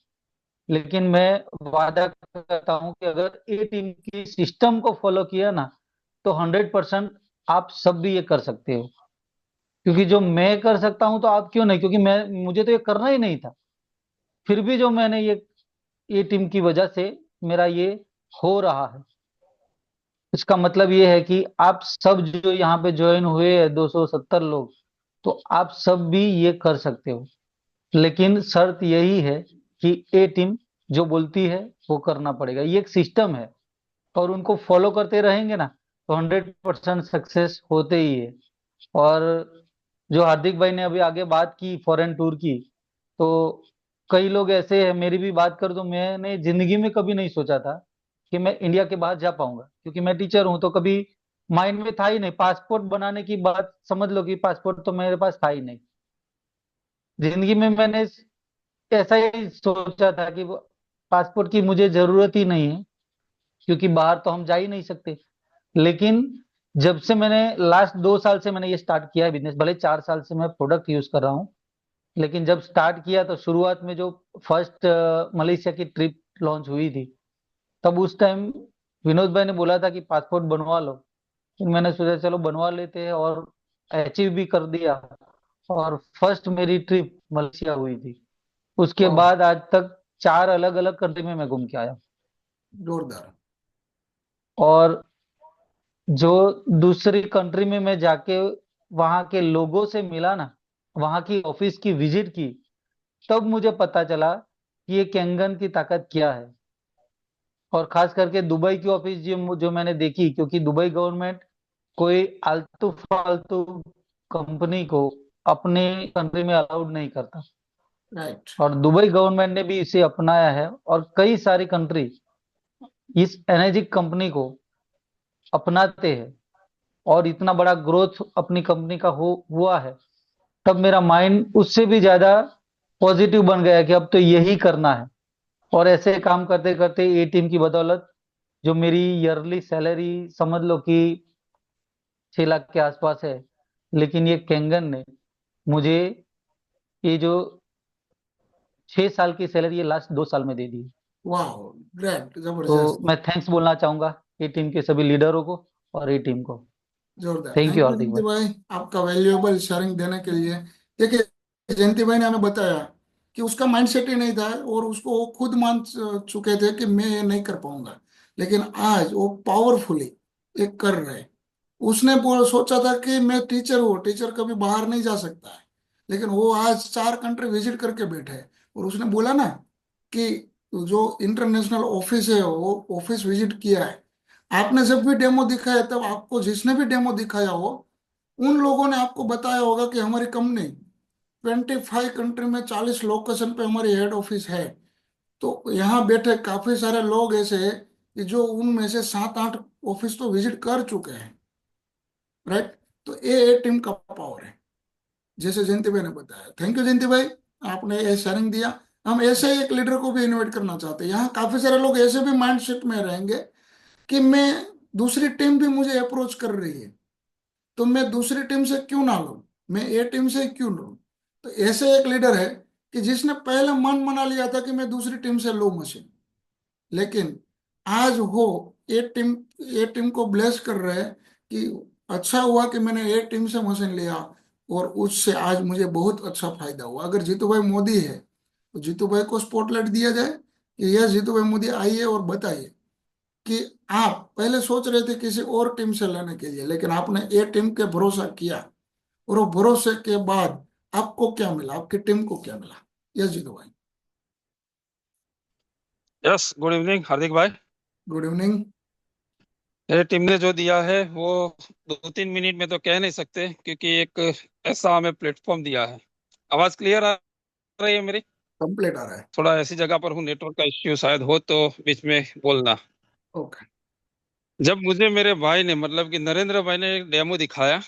S3: लेकिन मैं वादा करता हूं कि अगर ए टीम की सिस्टम को फॉलो किया ना, तो 100% आप सब भी ये कर सकते हो। क्योंकि जो मैं कर सकता हूं तो आप क्यों नहीं, क्योंकि मैं मुझे तो ये करना ही नहीं था। फिर भी जो मैंने ये टीम की वजह से मेरा ये हो रहा है। इसका मतलब ये है कि आप सब जो यहाँ पे ज्वाइन हुए हैं 270 लोग, तो आप सब भी ये कर सकते हो। लेकिन शर्त यही है कि ए टीम जो बोलती है वो करना पड़ेगा। ये एक सिस्टम है, और उनको फॉलो करते रहेंगे ना, तो 100% सक्सेस होते ही है। और जो हार्दिक भाई ने अभी आगे बात की फॉरेन टूर की, तो कई लोग ऐसे हैं, मेरी भी बात कर दो, मैंने जिंदगी में कभी नहीं सोचा था कि मैं इंडिया के बाहर जा पाऊंगा, क्योंकि मैं टीचर हूं। तो कभी माइंड में था ही नहीं, पासपोर्ट बनाने की बात समझ लो कि पासपोर्ट तो मेरे पास था ही नहीं। जिंदगी में मैंने ऐसा ही सोचा था कि पासपोर्ट की मुझे जरूरत ही नहीं है, क्योंकि बाहर तो हम जा ही नहीं सकते। लेकिन जब से मैंने लास्ट 2 साल से मैंने ये स्टार्ट किया है बिजनेस, भले 4 साल से मैं प्रोडक्ट यूज कर रहा हूँ, लेकिन जब स्टार्ट किया तो शुरुआत में जो फर्स्ट मलेशिया की ट्रिप लॉन्च हुई थी, तब उस टाइम विनोद भाई ने बोला था कि पासपोर्ट बनवा लो। फिर मैंने सोचा चलो बनवा लेते हैं, और अचीव भी कर दिया। और फर्स्ट मेरी ट्रिप मलेशिया हुई थी। उसके
S1: वाह,
S3: बाद आज तक 4 अलग अलग कंट्री में मैं घूम के आया।
S1: जोरदार।
S3: और जो दूसरी कंट्री में मैं जाके वहां के लोगों से मिला ना, वहां की ऑफिस की विजिट की, तब मुझे पता चला कि ये कैंगन की ताकत क्या है। और खास करके दुबई की ऑफिस जो मैंने देखी, क्योंकि दुबई गवर्नमेंट कोई आलतू फालतू कंपनी को अपने कंट्री में अलाउड नहीं करता।
S1: राइट।
S3: और दुबई गवर्नमेंट ने भी इसे अपनाया है, और कई सारी कंट्री इस एनर्जी कंपनी को अपनाते हैं। और इतना बड़ा ग्रोथ अपनी कंपनी का हो हुआ है। तब मेरा माइंड उससे भी ज्यादा पॉजिटिव बन गया कि अब तो यही करना है। और ऐसे काम करते करते ए टीम की बदौलत जो मेरी ईयरली सैलरी समझ लो कि 6 लाख के आसपास है, लेकिन ये कैंगन ने मुझे ये जो 6 साल की सैलरी ये लास्ट 2 साल में दे दी।
S1: वाह, ग्रेट,
S3: तो
S1: जबरदस्त।
S3: मैं थैंक्स बोलना चाहूंगा ए टीम के सभी लीडरों को और ए टीम को।
S1: जोरदार,
S3: थैंक यू
S1: थैंक यू
S3: हार्दिक
S1: जयंती
S3: भाई।
S1: भाई, आपका वैल्यूएबल शेयरिंग देने के लिए। देखिए, जयंती भाई ने हमें बताया कि उसका माइंडसेट ही नहीं था, और उसको वो खुद मान चुके थे कि मैं ये नहीं कर पाऊंगा। लेकिन आज वो पावरफुली एक कर रहे। उसने सोचा था कि मैं टीचर हूँ, टीचर कभी बाहर नहीं जा सकता है। लेकिन वो आज 4 कंट्री विजिट करके बैठे हैं। और उसने बोला ना कि जो इंटरनेशनल ऑफिस है वो ऑफिस विजिट किया है। आपने जब भी डेमो दिखाया, तब आपको जिसने भी डेमो दिखाया हो, उन लोगों ने आपको बताया होगा कि हमारी कंपनी 25 कंट्री में 40 लोकेशन पे हमारी हेड ऑफिस है। तो यहाँ बैठे काफी सारे लोग ऐसे हैं कि जो उनमें से 7-8 ऑफिस तो विजिट कर चुके हैं। राइट। तो ये टीम का पावर है, जैसे जयंती भाई ने बताया। थैंक यू जयंती भाई, आपने ये शेयरिंग दिया। हम ऐसे ही एक लीडर को भी इनवाइट करना चाहते हैं। यहाँ काफी सारे लोग ऐसे भी माइंडसेट में रहेंगे कि मैं दूसरी टीम भी मुझे अप्रोच कर रही है, तो मैं दूसरी टीम से क्यों ना लूं, मैं ए टीम से क्यों लूं। तो ऐसे एक लीडर है कि जिसने पहले मन मना लिया था कि मैं दूसरी टीम से लूं मशीन। लेकिन आज वो ए टीम को ब्लेस कर रहे हैं कि अच्छा हुआ कि मैंने ए टीम से मशीन लिया, और उससे आज मुझे बहुत अच्छा फायदा हुआ। अगर जीतू भाई मोदी है, तो जीतू भाई को स्पॉटलाइट दिया जाए कि यह जीतू भाई मोदी आइए और बताइए कि आप पहले सोच रहे थे किसी और टीम से लेने के लिए, लेकिन आपने ए टीम के भरोसा किया, और वो भरोसे के बाद आपको क्या मिला, आपकी टीम को क्या मिला। यस जीतू भाई।
S4: यस, गुड इवनिंग हार्दिक भाई।
S1: Good evening.
S4: मेरे टीम ने जो दिया है वो 2-3 मिनट में तो कह नहीं सकते, क्योंकि एक ऐसा हमें प्लेटफॉर्म दिया है। आवाज क्लियर आ रही है मेरी?
S1: कंप्लीट आ रहा है।
S4: थोड़ा ऐसी जगह पर हूँ, नेटवर्क का इश्यू शायद हो, तो बीच में बोलना।
S1: ओके।
S4: जब मुझे मेरे भाई ने, मतलब कि नरेंद्र भाई ने डेमो दिखाया,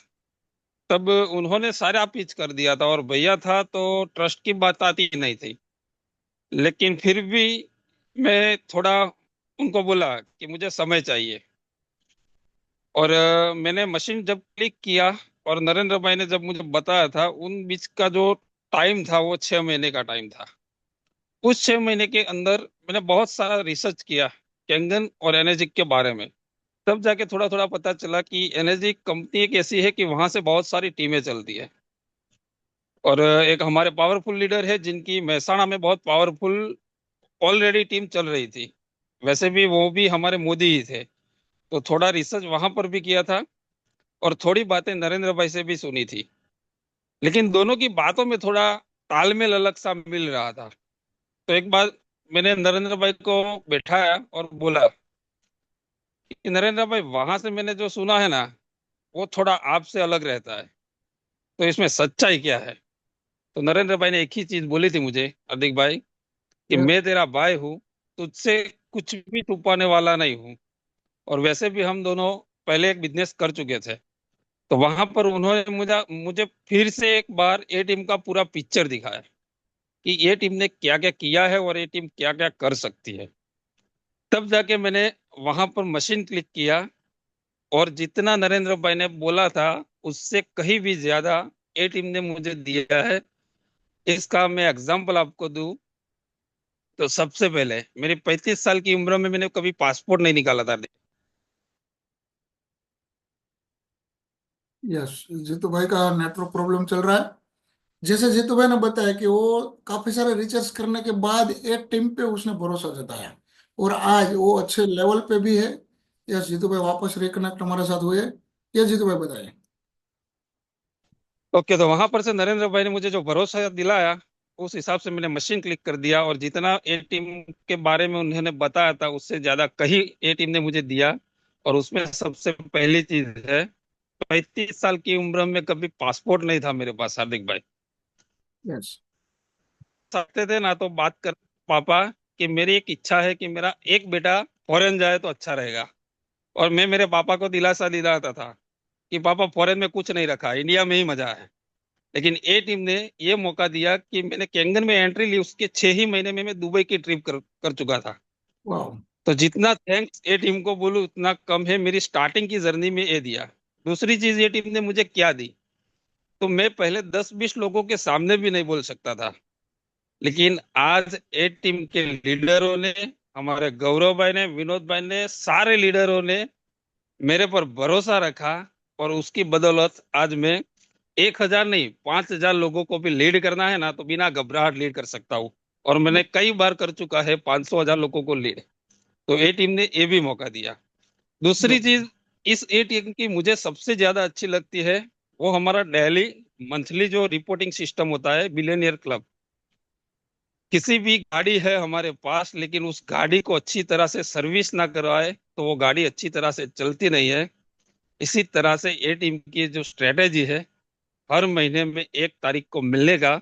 S4: तब उन्होंने सारा पिच कर दिया था, और भैया था तो ट्रस्ट की बात आती ही नहीं थी। लेकिन फिर भी मैं थोड़ा उनको बोला कि मुझे समय चाहिए। और मैंने मशीन जब क्लिक किया और नरेंद्र भाई ने जब मुझे बताया था, उन बीच का जो टाइम था वो 6 महीने का टाइम था। उस 6 महीने के अंदर मैंने बहुत सारा रिसर्च किया कैंगन और एनर्जी के बारे में। तब जाके थोड़ा थोड़ा पता चला कि एनर्जी कंपनी एक ऐसी है कि वहां से बहुत सारी टीमें चलती है। और एक हमारे पावरफुल लीडर है जिनकी महसाणा में बहुत पावरफुल ऑलरेडी टीम चल रही थी। वैसे भी वो भी हमारे मोदी ही थे। तो थोड़ा रिसर्च वहां पर भी किया था और थोड़ी बातें नरेंद्र भाई से भी सुनी थी। लेकिन दोनों की बातों में थोड़ा तालमेल अलग सा मिल रहा था। तो एक बार मैंने नरेंद्र भाई को बैठाया और बोला कि नरेंद्र भाई, वहां से मैंने जो सुना है ना, वो थोड़ा आपसे अलग रहता है। तो इसमें सच्चाई क्या है? तो नरेंद्र भाई ने एक ही चीज बोली थी मुझे, हार्दिक भाई, कि
S1: यस।
S4: मैं तेरा भाई हूँ, तुझसे कुछ भी छुपाने वाला नहीं हूँ। और वैसे भी हम दोनों पहले एक बिजनेस कर चुके थे। तो वहां पर उन्होंने मुझे मुझे फिर से एक बार ए टीम का पूरा पिक्चर दिखाया कि ये टीम ने क्या क्या किया है और ये टीम क्या क्या कर सकती है। तब जाके मैंने वहां पर मशीन क्लिक किया और जितना नरेंद्र भाई ने बोला था उससे कहीं भी ज्यादा ए टीम ने मुझे दिया है। इसका मैं एग्जांपल आपको दूं तो सबसे पहले मेरी 35 साल की उम्र में मैंने कभी पासपोर्ट नहीं निकाला था।
S1: यस, जीतू भाई का नेटवर्क प्रॉब्लम चल रहा है। जैसे जीतू भाई ने बताया कि वो काफी सारे रिसर्च करने के बाद एक टीम पे उसने भरोसा जताया और आज वो अच्छे लेवल पे भी है। यस, जीतू भाई वापस रिकनेक्ट हमारे साथ हुए। यस जीतू भाई बताइए।
S4: ओके, तो वहां पर से नरेंद्र भाई ने मुझे जो भरोसा दिलाया, उस हिसाब से मैंने मशीन क्लिक कर दिया और जितना ए टीम के बारे में उन्होंने बताया था उससे ज्यादा कहीं ए टीम ने मुझे दिया। और उसमें सबसे पहली चीज है, 35 साल की उम्र में कभी पासपोर्ट नहीं था मेरे पास, हार्दिक भाई।
S1: यस।
S4: सकते थे ना तो बात कर पापा कि मेरी एक इच्छा है कि मेरा एक बेटा फॉरेन जाए तो अच्छा रहेगा। और मैं मेरे पापा को दिलासा दिलाता था कि पापा, फॉरेन में कुछ नहीं रखा, इंडिया में ही मजा है। लेकिन ए टीम ने ये मौका दिया कि मैंने कैंगन में एंट्री ली, उसके 6 ही महीने में मैं दुबई की ट्रिप कर चुका था।
S1: वाह।
S4: तो जितना थैंक्स ए टीम को बोलूं उतना कम है। मेरी स्टार्टिंग की जर्नी में ये दिया। दूसरी चीज ये टीम ने मुझे क्या दी, तो मैं पहले 10-20 लोगों के सामने भी नहीं बोल सकता था। लेकिन आज ए टीम के लीडरों ने, हमारे गौरव भाई ने, विनोद भाई ने, सारे लीडरों ने मेरे पर भरोसा रखा। और उसकी बदौलत आज मैं 1,000 नहीं, 5,000 लोगों को भी लीड करना है ना तो बिना घबराहट लीड कर सकता हूँ। और मैंने कई बार कर चुका है 500,000 लोगों को लीड। तो ए टीम ने ये भी मौका दिया। दूसरी चीज इस ए टीम की मुझे सबसे ज्यादा अच्छी लगती है, वो हमारा डेली मंथली जो रिपोर्टिंग सिस्टम होता है, बिलियनियर क्लब। किसी भी गाड़ी है हमारे पास, लेकिन उस गाड़ी को अच्छी तरह से सर्विस ना करवाए तो वो गाड़ी अच्छी तरह से चलती नहीं है। इसी तरह से ए टीम की जो स्ट्रेटेजी है, हर महीने में 1 तारीख को मिलने का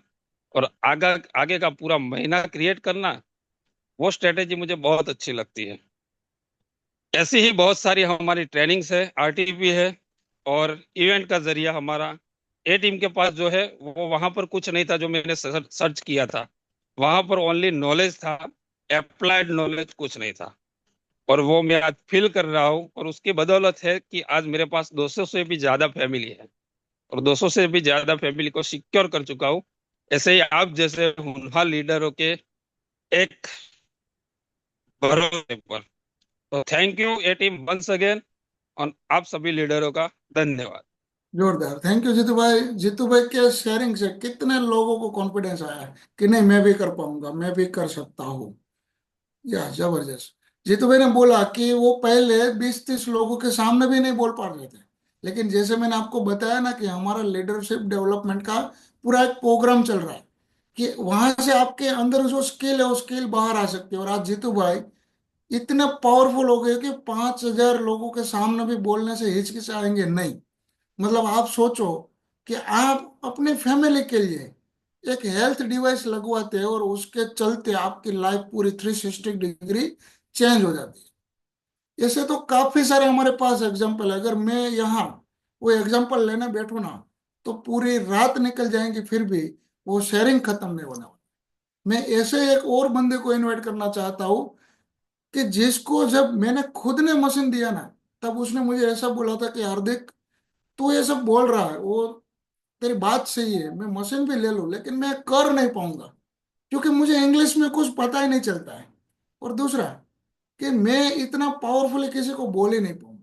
S4: और आगे आगे का पूरा महीना क्रिएट करना, वो स्ट्रेटेजी मुझे बहुत अच्छी लगती है। ऐसी ही बहुत सारी हमारी ट्रेनिंग्स है, आरटीपी है और इवेंट का जरिया हमारा। ए टीम के पास जो है वो वहां पर कुछ नहीं था जो मैंने सर्च किया था। वहां पर ओनली नॉलेज था, अप्लाइड नॉलेज कुछ नहीं था। और वो मैं आज फील कर रहा हूँ और उसकी बदौलत है कि आज मेरे पास 200 से भी ज्यादा फैमिली है और 200 से भी ज्यादा फैमिली को सिक्योर कर चुका हूँ। ऐसे ही आप जैसे हुनहार लीडरों के एक भरोसे पर। तो thank you A team once again. और आप सभी लीडरों का धन्यवाद।
S1: जोरदार थैंक यू जीतू भाई। जीतू भाई के शेयरिंग से कितने लोगों को कॉन्फिडेंस आया है कि नहीं मैं भी कर पाऊंगा, मैं भी कर सकता हूँ। या जबरदस्त। जीतू भाई ने बोला कि वो पहले 20-30 लोगों के सामने भी नहीं बोल पा रहे थे, लेकिन जैसे मैंने आपको बताया ना कि हमारा लीडरशिप डेवलपमेंट का पूरा एक प्रोग्राम चल रहा है कि वहां से आपके अंदर जो स्किल है वो स्किल बाहर आ सकती है। और आज जीतू भाई इतने पावरफुल हो गए कि 5,000 लोगों के सामने भी बोलने से हिचकिचाएंगे नहीं। मतलब आप सोचो कि आप अपने फैमिली के लिए एक हेल्थ डिवाइस लगवाते हैं और उसके चलते आपकी लाइफ पूरी 360 डिग्री चेंज हो जाती है। ऐसे तो काफी सारे हमारे पास एग्जाम्पल है। अगर मैं यहाँ वो एग्जाम्पल लेने बैठू ना तो पूरी रात निकल जाएंगी फिर भी वो शेयरिंग खत्म नहीं होने वाली। मैं ऐसे एक और बंदे को इनवाइट करना चाहता हूँ कि जिसको जब मैंने खुद ने मशीन दिया ना, तब उसने मुझे ऐसा बोला था कि हार्दिक, तू ये सब बोल रहा है, वो तेरी बात सही है, मैं मशीन भी ले लूँ लेकिन मैं कर नहीं पाऊंगा क्योंकि मुझे इंग्लिश में कुछ पता ही नहीं चलता है। और दूसरा कि मैं इतना पावरफुली किसी को बोल ही नहीं पाऊंगा।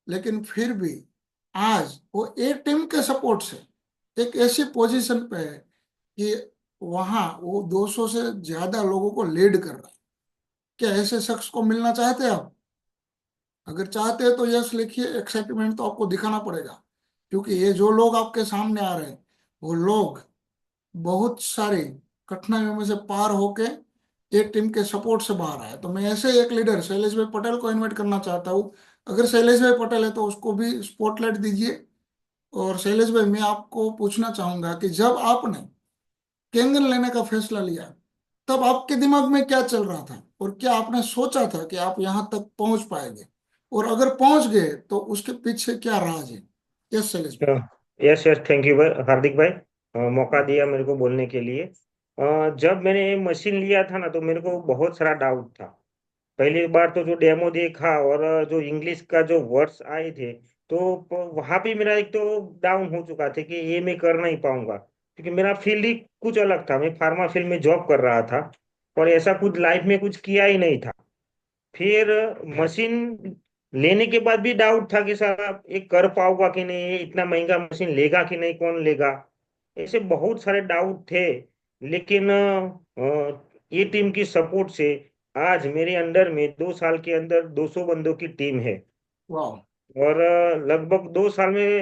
S1: लेकिन फिर भी आज वो एक टीम के सपोर्ट से एक ऐसी पोजीशन पे है कि वहां वो 200 से ज्यादा लोगों को लीड कर रहा है। क्या ऐसे शख्स को मिलना चाहते हैं आप? अगर चाहते हैं तो यस लिखिए, एक्साइटमेंट तो आपको दिखाना पड़ेगा क्योंकि ये जो लोग आपके सामने आ रहे हैं वो लोग बहुत सारी कठिनाइयों में से पार होके एक टीम के सपोर्ट से बाहर आए। तो मैं ऐसे एक लीडर शैलेश भाई पटेल को इनवाइट करना चाहता हूँ। अगर शैलेश भाई पटेल है तो उसको भी स्पॉटलाइट दीजिए। और शैलेश भाई, मैं आपको पूछना चाहूंगा कि जब आपने कैंगन लेने का फैसला लिया, तब आपके दिमाग में क्या चल रहा था और क्या आपने सोचा था कि आप यहाँ तक पहुंच पाएंगे? और अगर पहुंच गए तो उसके पीछे क्या राज है? यस शैलेश भाई।
S5: यस यस, थैंक यू भाई, हार्दिक भाई, मौका दिया मेरे को बोलने के लिए। जब मैंने मशीन लिया था ना तो मेरे को बहुत सारा डाउट था। पहली बार तो जो डेमो देखा और जो इंग्लिश का जो वर्ड्स आए थे, तो वहां पे मेरा एक तो डाउन हो चुका था कि ये मैं कर नहीं पाऊंगा, क्योंकि मेरा फील्ड ही कुछ अलग था। मैं फार्मा फील्ड में जॉब कर रहा था और ऐसा कुछ लाइफ में कुछ किया ही नहीं था। फिर मशीन लेने के बाद भी डाउट था कि साहब ये कर पाऊंगा कि नहीं, ये इतना महंगा मशीन लेगा कि नहीं, कौन लेगा। ऐसे बहुत सारे डाउट थे। लेकिन ये टीम की सपोर्ट से आज मेरे अंडर में 2 साल के अंदर 200 बंदों की टीम है।
S1: वाह।
S5: और लगभग 2 साल में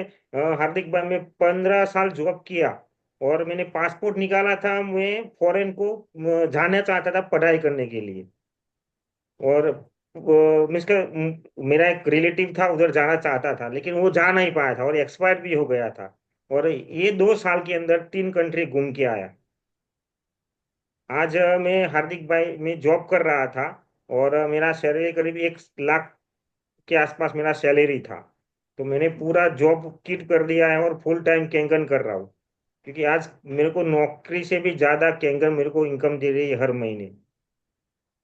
S5: हार्दिक भाई, मैं 15 साल जॉब किया और मैंने पासपोर्ट निकाला था। मैं फॉरेन को जाना चाहता था पढ़ाई करने के लिए। और मिसका मेरा एक रिलेटिव था, उधर जाना चाहता था लेकिन वो जा नहीं पाया था और एक्सपायर भी हो गया था। और ये 2 साल के अंदर 3 कंट्री घूम के आया। आज मैं हार्दिक भाई में जॉब कर रहा था और मेरा सैलरी करीब 1 लाख के आसपास मेरा सैलरी था। तो मैंने पूरा जॉब क्विट कर दिया है और फुल टाइम कैंगन कर रहा हूँ, क्योंकि आज मेरे को नौकरी से भी ज्यादा कैंगन मेरे को इनकम दे रही है हर महीने।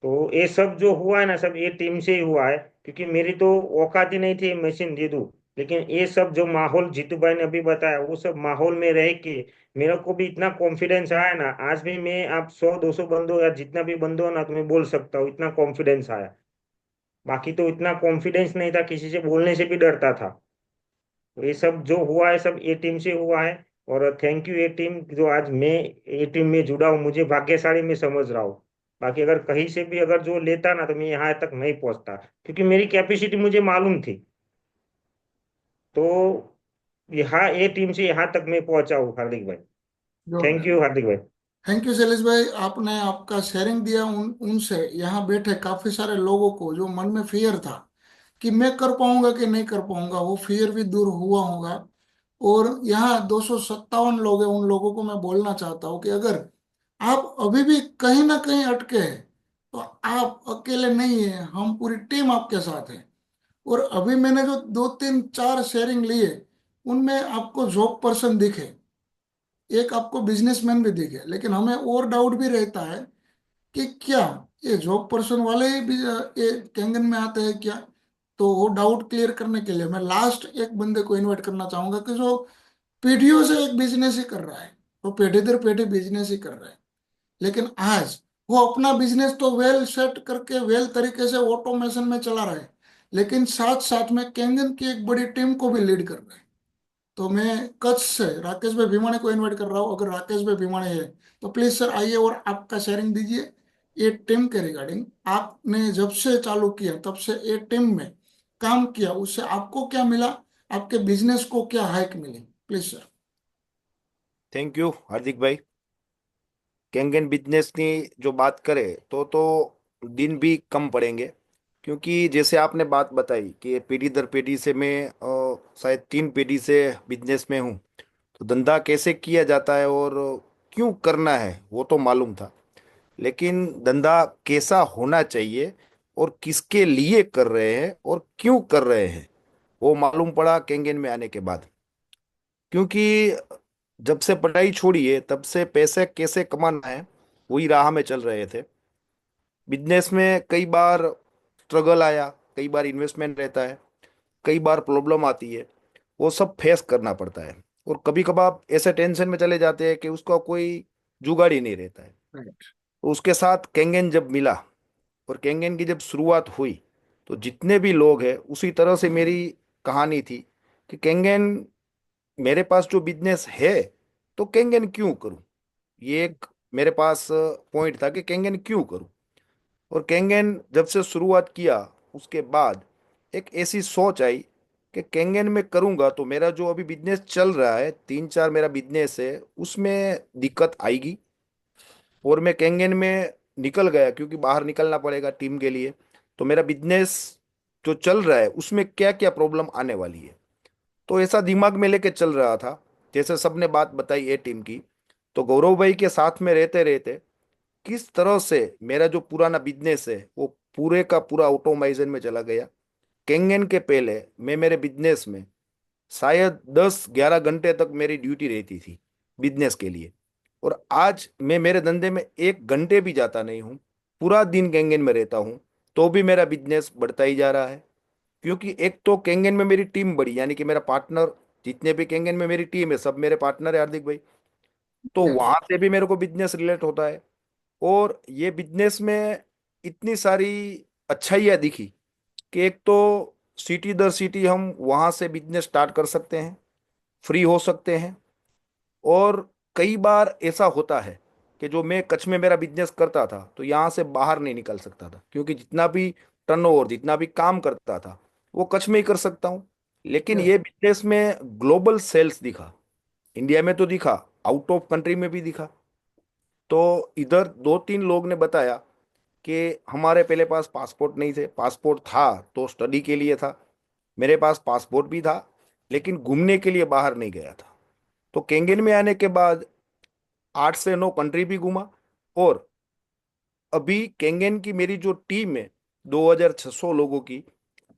S5: तो ये सब जो हुआ है ना, सब ये टीम से ही हुआ है, क्योंकि मेरी तो औकात ही नहीं थी मशीन दे दूं। लेकिन ये सब जो माहौल जीतू भाई ने अभी बताया, वो सब माहौल में रह के मेरे को भी इतना कॉन्फिडेंस आया ना। आज भी मैं आप 100 200 बंदो या जितना भी बंदो ना, तो मैं बोल सकता हूँ इतना कॉन्फिडेंस आया। बाकी तो इतना कॉन्फिडेंस नहीं था, किसी से बोलने से भी डरता था। तो ये सब जो हुआ है सब ये टीम से हुआ है। और थैंक यू ये टीम, जो आज मैं ये टीम में जुड़ा हूँ, मुझे भाग्यशाली मैं समझ रहा हूँ। बाकी अगर कहीं से भी अगर जो लेता ना, तो मैं यहाँ तक नहीं पहुंचता, क्योंकि मेरी कैपेसिटी मुझे मालूम थी। तो यहाँ ये टीम से यहाँ तक मैं पहुंचा हूँ हार्दिक भाई। थैंक
S1: जोरदार।
S5: यू हार्दिक भाई।
S1: थैंक यू शैलेश भाई, आपने आपका शेयरिंग दिया उनसे यहाँ बैठे काफी सारे लोगों को जो मन में फियर था कि मैं कर पाऊंगा कि नहीं कर पाऊंगा, वो फियर भी दूर हुआ होगा। और यहाँ 257 लोग हैं, उन लोगों को मैं बोलना चाहता हूँ कि अगर आप अभी भी कहीं ना कहीं अटके हैं तो आप अकेले नहीं हैं, हम पूरी टीम आपके साथ है। और अभी मैंने जो 2 3 4 शेयरिंग लिए, उनमें आपको जॉब पर्सन दिखे, एक आपको बिजनेसमैन भी दिखे, लेकिन हमें और डाउट भी रहता है कि क्या ये जॉब पर्सन वाले ही भी ये कैंगन में आते हैं क्या? तो वो डाउट क्लियर करने के लिए मैं लास्ट एक बंदे को इनवाइट करना चाहूंगा कि जो पीढ़ियों से एक बिजनेस ही कर रहा है, वो पीढ़ी दर पीढ़ी बिजनेस ही कर रहा है, लेकिन आज वो अपना बिजनेस तो वेल सेट करके वेल तरीके से ऑटोमेशन में चला रहा है, लेकिन साथ साथ में कैंगन की एक बड़ी टीम को भी लीड कर रहा है। तो मैं कच्छ से राकेश भाई भीमाणे को इनवाइट कर रहा हूँ। अगर राकेश भाई भीमाणे है तो प्लीज सर आइए और आपका शेयरिंग दीजिए ये टीम के रिगार्डिंग। आपने जब से चालू किया तब से ये टीम में काम किया, उससे आपको क्या मिला, आपके बिजनेस को क्या हाइक मिली? Please sir.
S6: Thank you Hardik भाई। कैंगन बिजनेस की जो बात करें तो दिन भी कम पड़ेंगे, क्योंकि जैसे आपने बात बताई कि पीढ़ी दर पीढ़ी से मैं शायद 3 पीढ़ी से बिजनेस में हूँ। तो धंधा कैसे किया जाता है और क्यों करना है वो तो मालूम था, लेकिन धंधा कैसा होना चाहिए और किसके लिए कर रहे हैं और क्यों कर रहे हैं वो मालूम पड़ा कैंगन में आने के बाद। क्योंकि जब से पढ़ाई छोड़ी है तब से पैसे कैसे कमाना है वही राह में चल रहे थे। बिजनेस में कई बार स्ट्रगल आया, कई बार इन्वेस्टमेंट रहता है, कई बार प्रॉब्लम आती है, वो सब फेस करना पड़ता है। और कभी कभार ऐसे टेंशन में चले जाते हैं कि उसका कोई जुगाड़ ही नहीं रहता है।
S1: राइट।
S6: तो उसके साथ केंगन जब मिला और केंगन की जब शुरुआत हुई, तो जितने भी लोग हैं उसी तरह से मेरी कहानी थी कि केंगन, मेरे पास जो बिजनेस है तो केंगन क्यों करूं। ये एक मेरे पास पॉइंट था कि केंगन क्यों करूं। और केंगन जब से शुरुआत किया, उसके बाद एक ऐसी सोच आई कि केंगन में करूंगा तो मेरा जो अभी बिजनेस चल रहा है, 3-4 मेरा बिजनेस है, उसमें दिक्कत आएगी। और मैं केंगन में निकल गया क्योंकि बाहर निकलना पड़ेगा टीम के लिए। तो मेरा बिजनेस जो चल रहा है उसमें क्या क्या प्रॉब्लम आने वाली है, तो ऐसा दिमाग में लेके चल रहा था। जैसे सबने बात बताई ए टीम की, तो गौरव भाई के साथ में रहते रहते किस तरह से मेरा जो पुराना बिजनेस है वो पूरे का पूरा ऑटोमाइजन में चला गया। केंगन के पहले मैं मेरे बिजनेस में शायद 10-11 घंटे तक मेरी ड्यूटी रहती थी बिजनेस के लिए। और आज मैं मेरे धंधे में 1 घंटे भी जाता नहीं हूँ, पूरा दिन केंगन में रहता हूँ, तो भी मेरा बिजनेस बढ़ता ही जा रहा है। क्योंकि एक तो केंगन में मेरी टीम बड़ी, यानी कि मेरा पार्टनर, जितने भी केंगन में मेरी टीम है सब मेरे पार्टनर है हार्दिक भाई। तो
S1: यस।
S6: वहां से भी मेरे को बिजनेस रिलेट होता है। और ये बिजनेस में इतनी सारी अच्छाइयाँ दिखी कि एक तो सिटी दर सिटी हम वहां से बिजनेस स्टार्ट कर सकते हैं, फ्री हो सकते हैं। और कई बार ऐसा होता है कि जो मैं कच्छ में मेरा बिजनेस करता था तो यहाँ से बाहर नहीं निकल सकता था, क्योंकि जितना भी टर्नओवर, जितना भी काम करता था वो कच्छ में ही कर सकता हूँ। लेकिन
S1: यस।
S6: ये बिजनेस में ग्लोबल सेल्स दिखा, इंडिया में तो दिखा, आउट ऑफ कंट्री में भी दिखा। तो इधर 2-3 लोग ने बताया कि हमारे पहले पास पासपोर्ट नहीं थे, पासपोर्ट था तो स्टडी के लिए था, मेरे पास पासपोर्ट भी था लेकिन घूमने के लिए बाहर नहीं गया था। तो केंगन में आने के बाद 8 से 9 कंट्री भी घूमा। और अभी केंगन की मेरी जो टीम है 2600 लोगों की,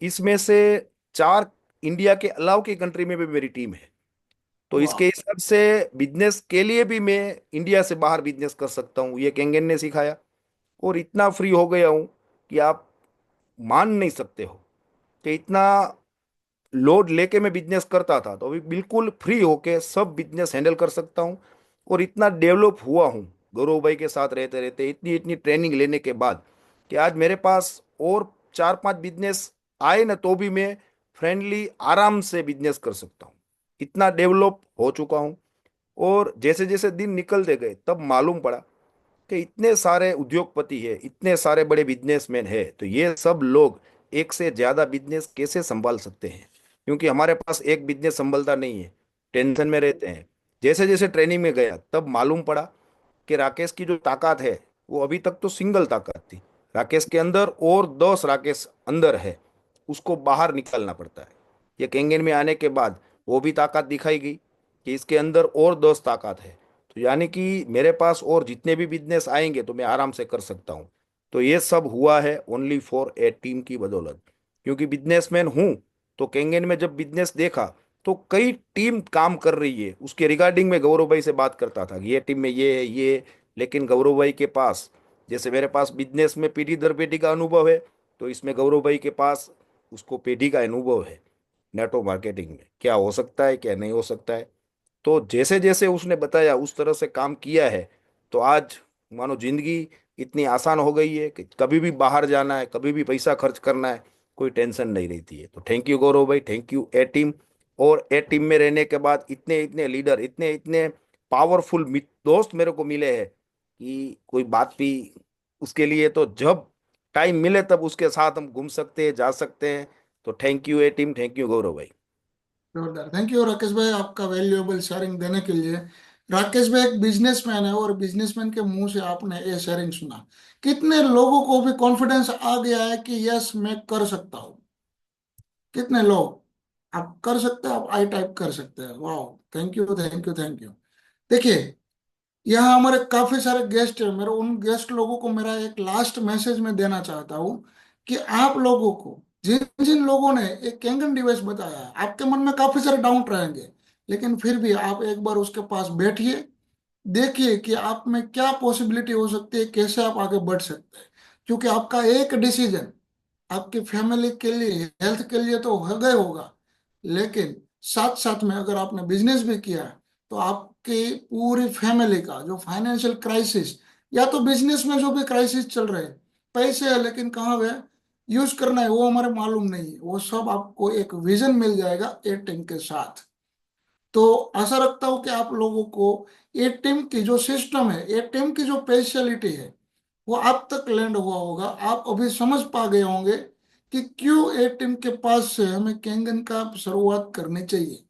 S6: इसमें से 4 इंडिया के अलावा की कंट्री में भी मेरी टीम है। तो इसके
S1: वाह।
S6: हिसाब से बिजनेस के लिए भी मैं इंडिया से बाहर बिजनेस कर सकता हूँ, ये केंगन ने सिखाया। और इतना फ्री हो गया हूँ कि आप मान नहीं सकते हो कि इतना लोड लेके मैं बिजनेस करता था तो अभी बिल्कुल फ्री होके सब बिजनेस हैंडल कर सकता हूँ। और इतना डेवलप हुआ हूँ गौरव भाई के साथ रहते रहते, इतनी इतनी ट्रेनिंग लेने के बाद, कि आज मेरे पास और 4-5 बिजनेस आए ना तो भी मैं फ्रेंडली आराम से बिजनेस कर सकता हूँ। इतना डेवलप हो चुका हूँ। और जैसे जैसे दिन निकलते गए तब मालूम पड़ा कि इतने सारे उद्योगपति है, इतने सारे बड़े बिजनेसमैन है, तो ये सब लोग एक से ज्यादा बिजनेस कैसे संभाल सकते हैं। क्योंकि हमारे पास एक बिजनेस संभलता नहीं है, टेंशन में रहते हैं। जैसे जैसे ट्रेनिंग में गया तब मालूम पड़ा कि राकेश की जो ताकत है वो अभी तक तो सिंगल ताकत थी, राकेश के अंदर और 10 राकेश अंदर है, उसको बाहर निकालना पड़ता है। ये केंगन में आने के बाद वो भी ताकत दिखाई गई कि इसके अंदर और 10 ताकत है। तो यानी कि मेरे पास और जितने भी बिजनेस आएंगे तो मैं आराम से कर सकता हूँ। तो ये सब हुआ है ओनली फॉर ए टीम की बदौलत। क्योंकि बिजनेसमैन हूँ, तो केंगन में जब बिजनेस देखा तो कई टीम काम कर रही है उसके रिगार्डिंग में गौरव भाई से बात करता था कि ये टीम में ये है ये। लेकिन गौरव भाई के पास, जैसे मेरे पास बिजनेस में पीढ़ी दर पीढ़ी का अनुभव है, तो इसमें गौरव भाई के पास उसको पीढ़ी का अनुभव है नेटवर्क मार्केटिंग में, क्या हो सकता है क्या नहीं हो सकता है। तो जैसे जैसे उसने बताया उस तरह से काम किया है, तो आज मानो जिंदगी इतनी आसान हो गई है कि कभी भी बाहर जाना है, कभी भी पैसा खर्च करना है, कोई टेंशन नहीं रहती है। तो थैंक यू गौरव भाई, थैंक यू ए टीम। और ए टीम में रहने के बाद इतने इतने लीडर, इतने इतने पावरफुल दोस्त मेरे को मिले हैं कि कोई बात भी उसके लिए, तो जब टाइम मिले तब उसके साथ हम घूम सकते हैं, जा सकते हैं। तो thank you A team, thank you Gaurav भाई।
S1: जोरदार, थैंक यू राकेश भाई आपका वैल्यूएबल शेयरिंग देने के लिए। राकेश भाई एक बिजनेसमैन है और बिजनेसमैन के मुंह से आपने ये शेयरिंग सुना, कितने लोगों को भी कॉन्फिडेंस आ गया है कि यस मैं कर सकता हूँ। कितने लोग आप कर सकते हैं, आप आई टाइप कर सकते हैं। वाह। Thank you thank you thank you. देखिए, यहाँ हमारे काफी सारे गेस्ट हैं, मेरे उन गेस्ट लोगों को मेरा एक लास्ट मैसेज में देना चाहता हूँ कि आप लोगों को, जिन जिन लोगों ने एक कैंगन डिवाइस बताया, आपके मन में काफी सारे डाउट रहेंगे, लेकिन फिर भी आप एक बार उसके पास बैठिए, देखिए कि आप में क्या पॉसिबिलिटी हो सकती है, कैसे आप आगे बढ़ सकते हैं। क्योंकि आपका एक डिसीजन आपकी फैमिली के लिए, हेल्थ के लिए तो हो गए होगा, लेकिन साथ साथ में अगर आपने बिजनेस भी किया तो आपकी पूरी फैमिली का जो फाइनेंशियल क्राइसिस, या तो बिजनेस में जो भी क्राइसिस चल रहे हैं, पैसे है लेकिन कहाँ वे यूज करना है वो हमारे मालूम नहीं है, वो सब आपको एक विजन मिल जाएगा ए टीम के साथ। तो आशा रखता हूँ कि आप लोगों को ए टीम की जो सिस्टम है, ए टीम की जो स्पेशलिटी है, वो आप तक लैंड हुआ होगा। आप अभी समझ पा गए होंगे कि क्यों ए टीम के पास से हमें कैंगन का शुरुआत करनी चाहिए।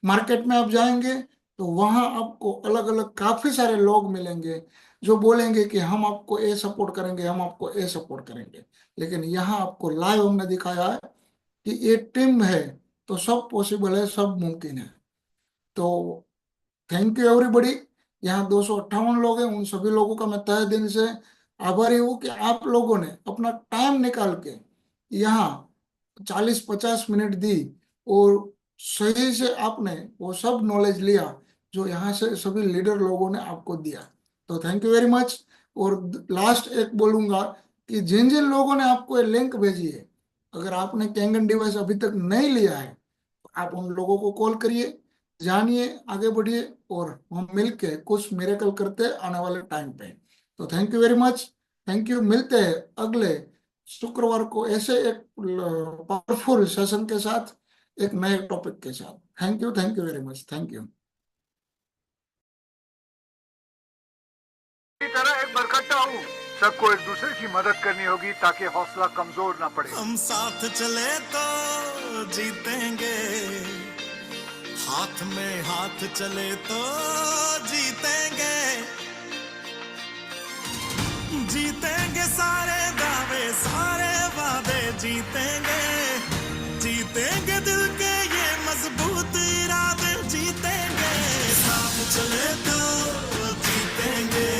S1: मार्केट में आप जाएंगे तो वहां आपको अलग अलग काफी सारे लोग मिलेंगे जो बोलेंगे कि हम आपको ए सपोर्ट करेंगे, हम आपको ए सपोर्ट करेंगे। लेकिन यहाँ आपको लाइव हमने दिखाया है कि ये टीम है तो सब पॉसिबल है, सब मुमकिन है। तो थैंक यू एवरीबॉडी। यहाँ 258 लोग हैं, उन सभी लोगों का मैं तहे दिल से आभारी हूँ कि आप लोगों ने अपना टाइम निकाल के यहाँ 40-50 मिनट दी और सही से आपने वो सब नॉलेज लिया जो यहाँ से सभी लीडर लोगों ने आपको दिया। तो थैंक यू वेरी मच। और लास्ट एक बोलूंगा कि जिन जिन लोगों ने आपको ये लिंक भेजी है, अगर आपने कैंगन डिवाइस अभी तक नहीं लिया है तो आप उन लोगों को कॉल करिए, जानिए, आगे बढ़िए और हम मिलके कुछ मिरेकल करते हैं आने वाले टाइम पे। तो thank you very much. Thank you. मिलते हैं अगले शुक्रवार को ऐसे एक पावरफुल सेशन के साथ, एक नए टॉपिक के साथ। Thank you very much. Thank you.
S7: की तरह एक बरकट्टा हूँ, सबको एक दूसरे की मदद करनी होगी ताकि हौसला कमजोर ना पड़े।
S8: हम साथ चले तो जीतेंगे, हाथ में हाथ चले तो जीतेंगे, जीतेंगे सारे दावे सारे वादे जीतेंगे, जीतेंगे दिल के ये मजबूत इरादे जीतेंगे। साथ चले तो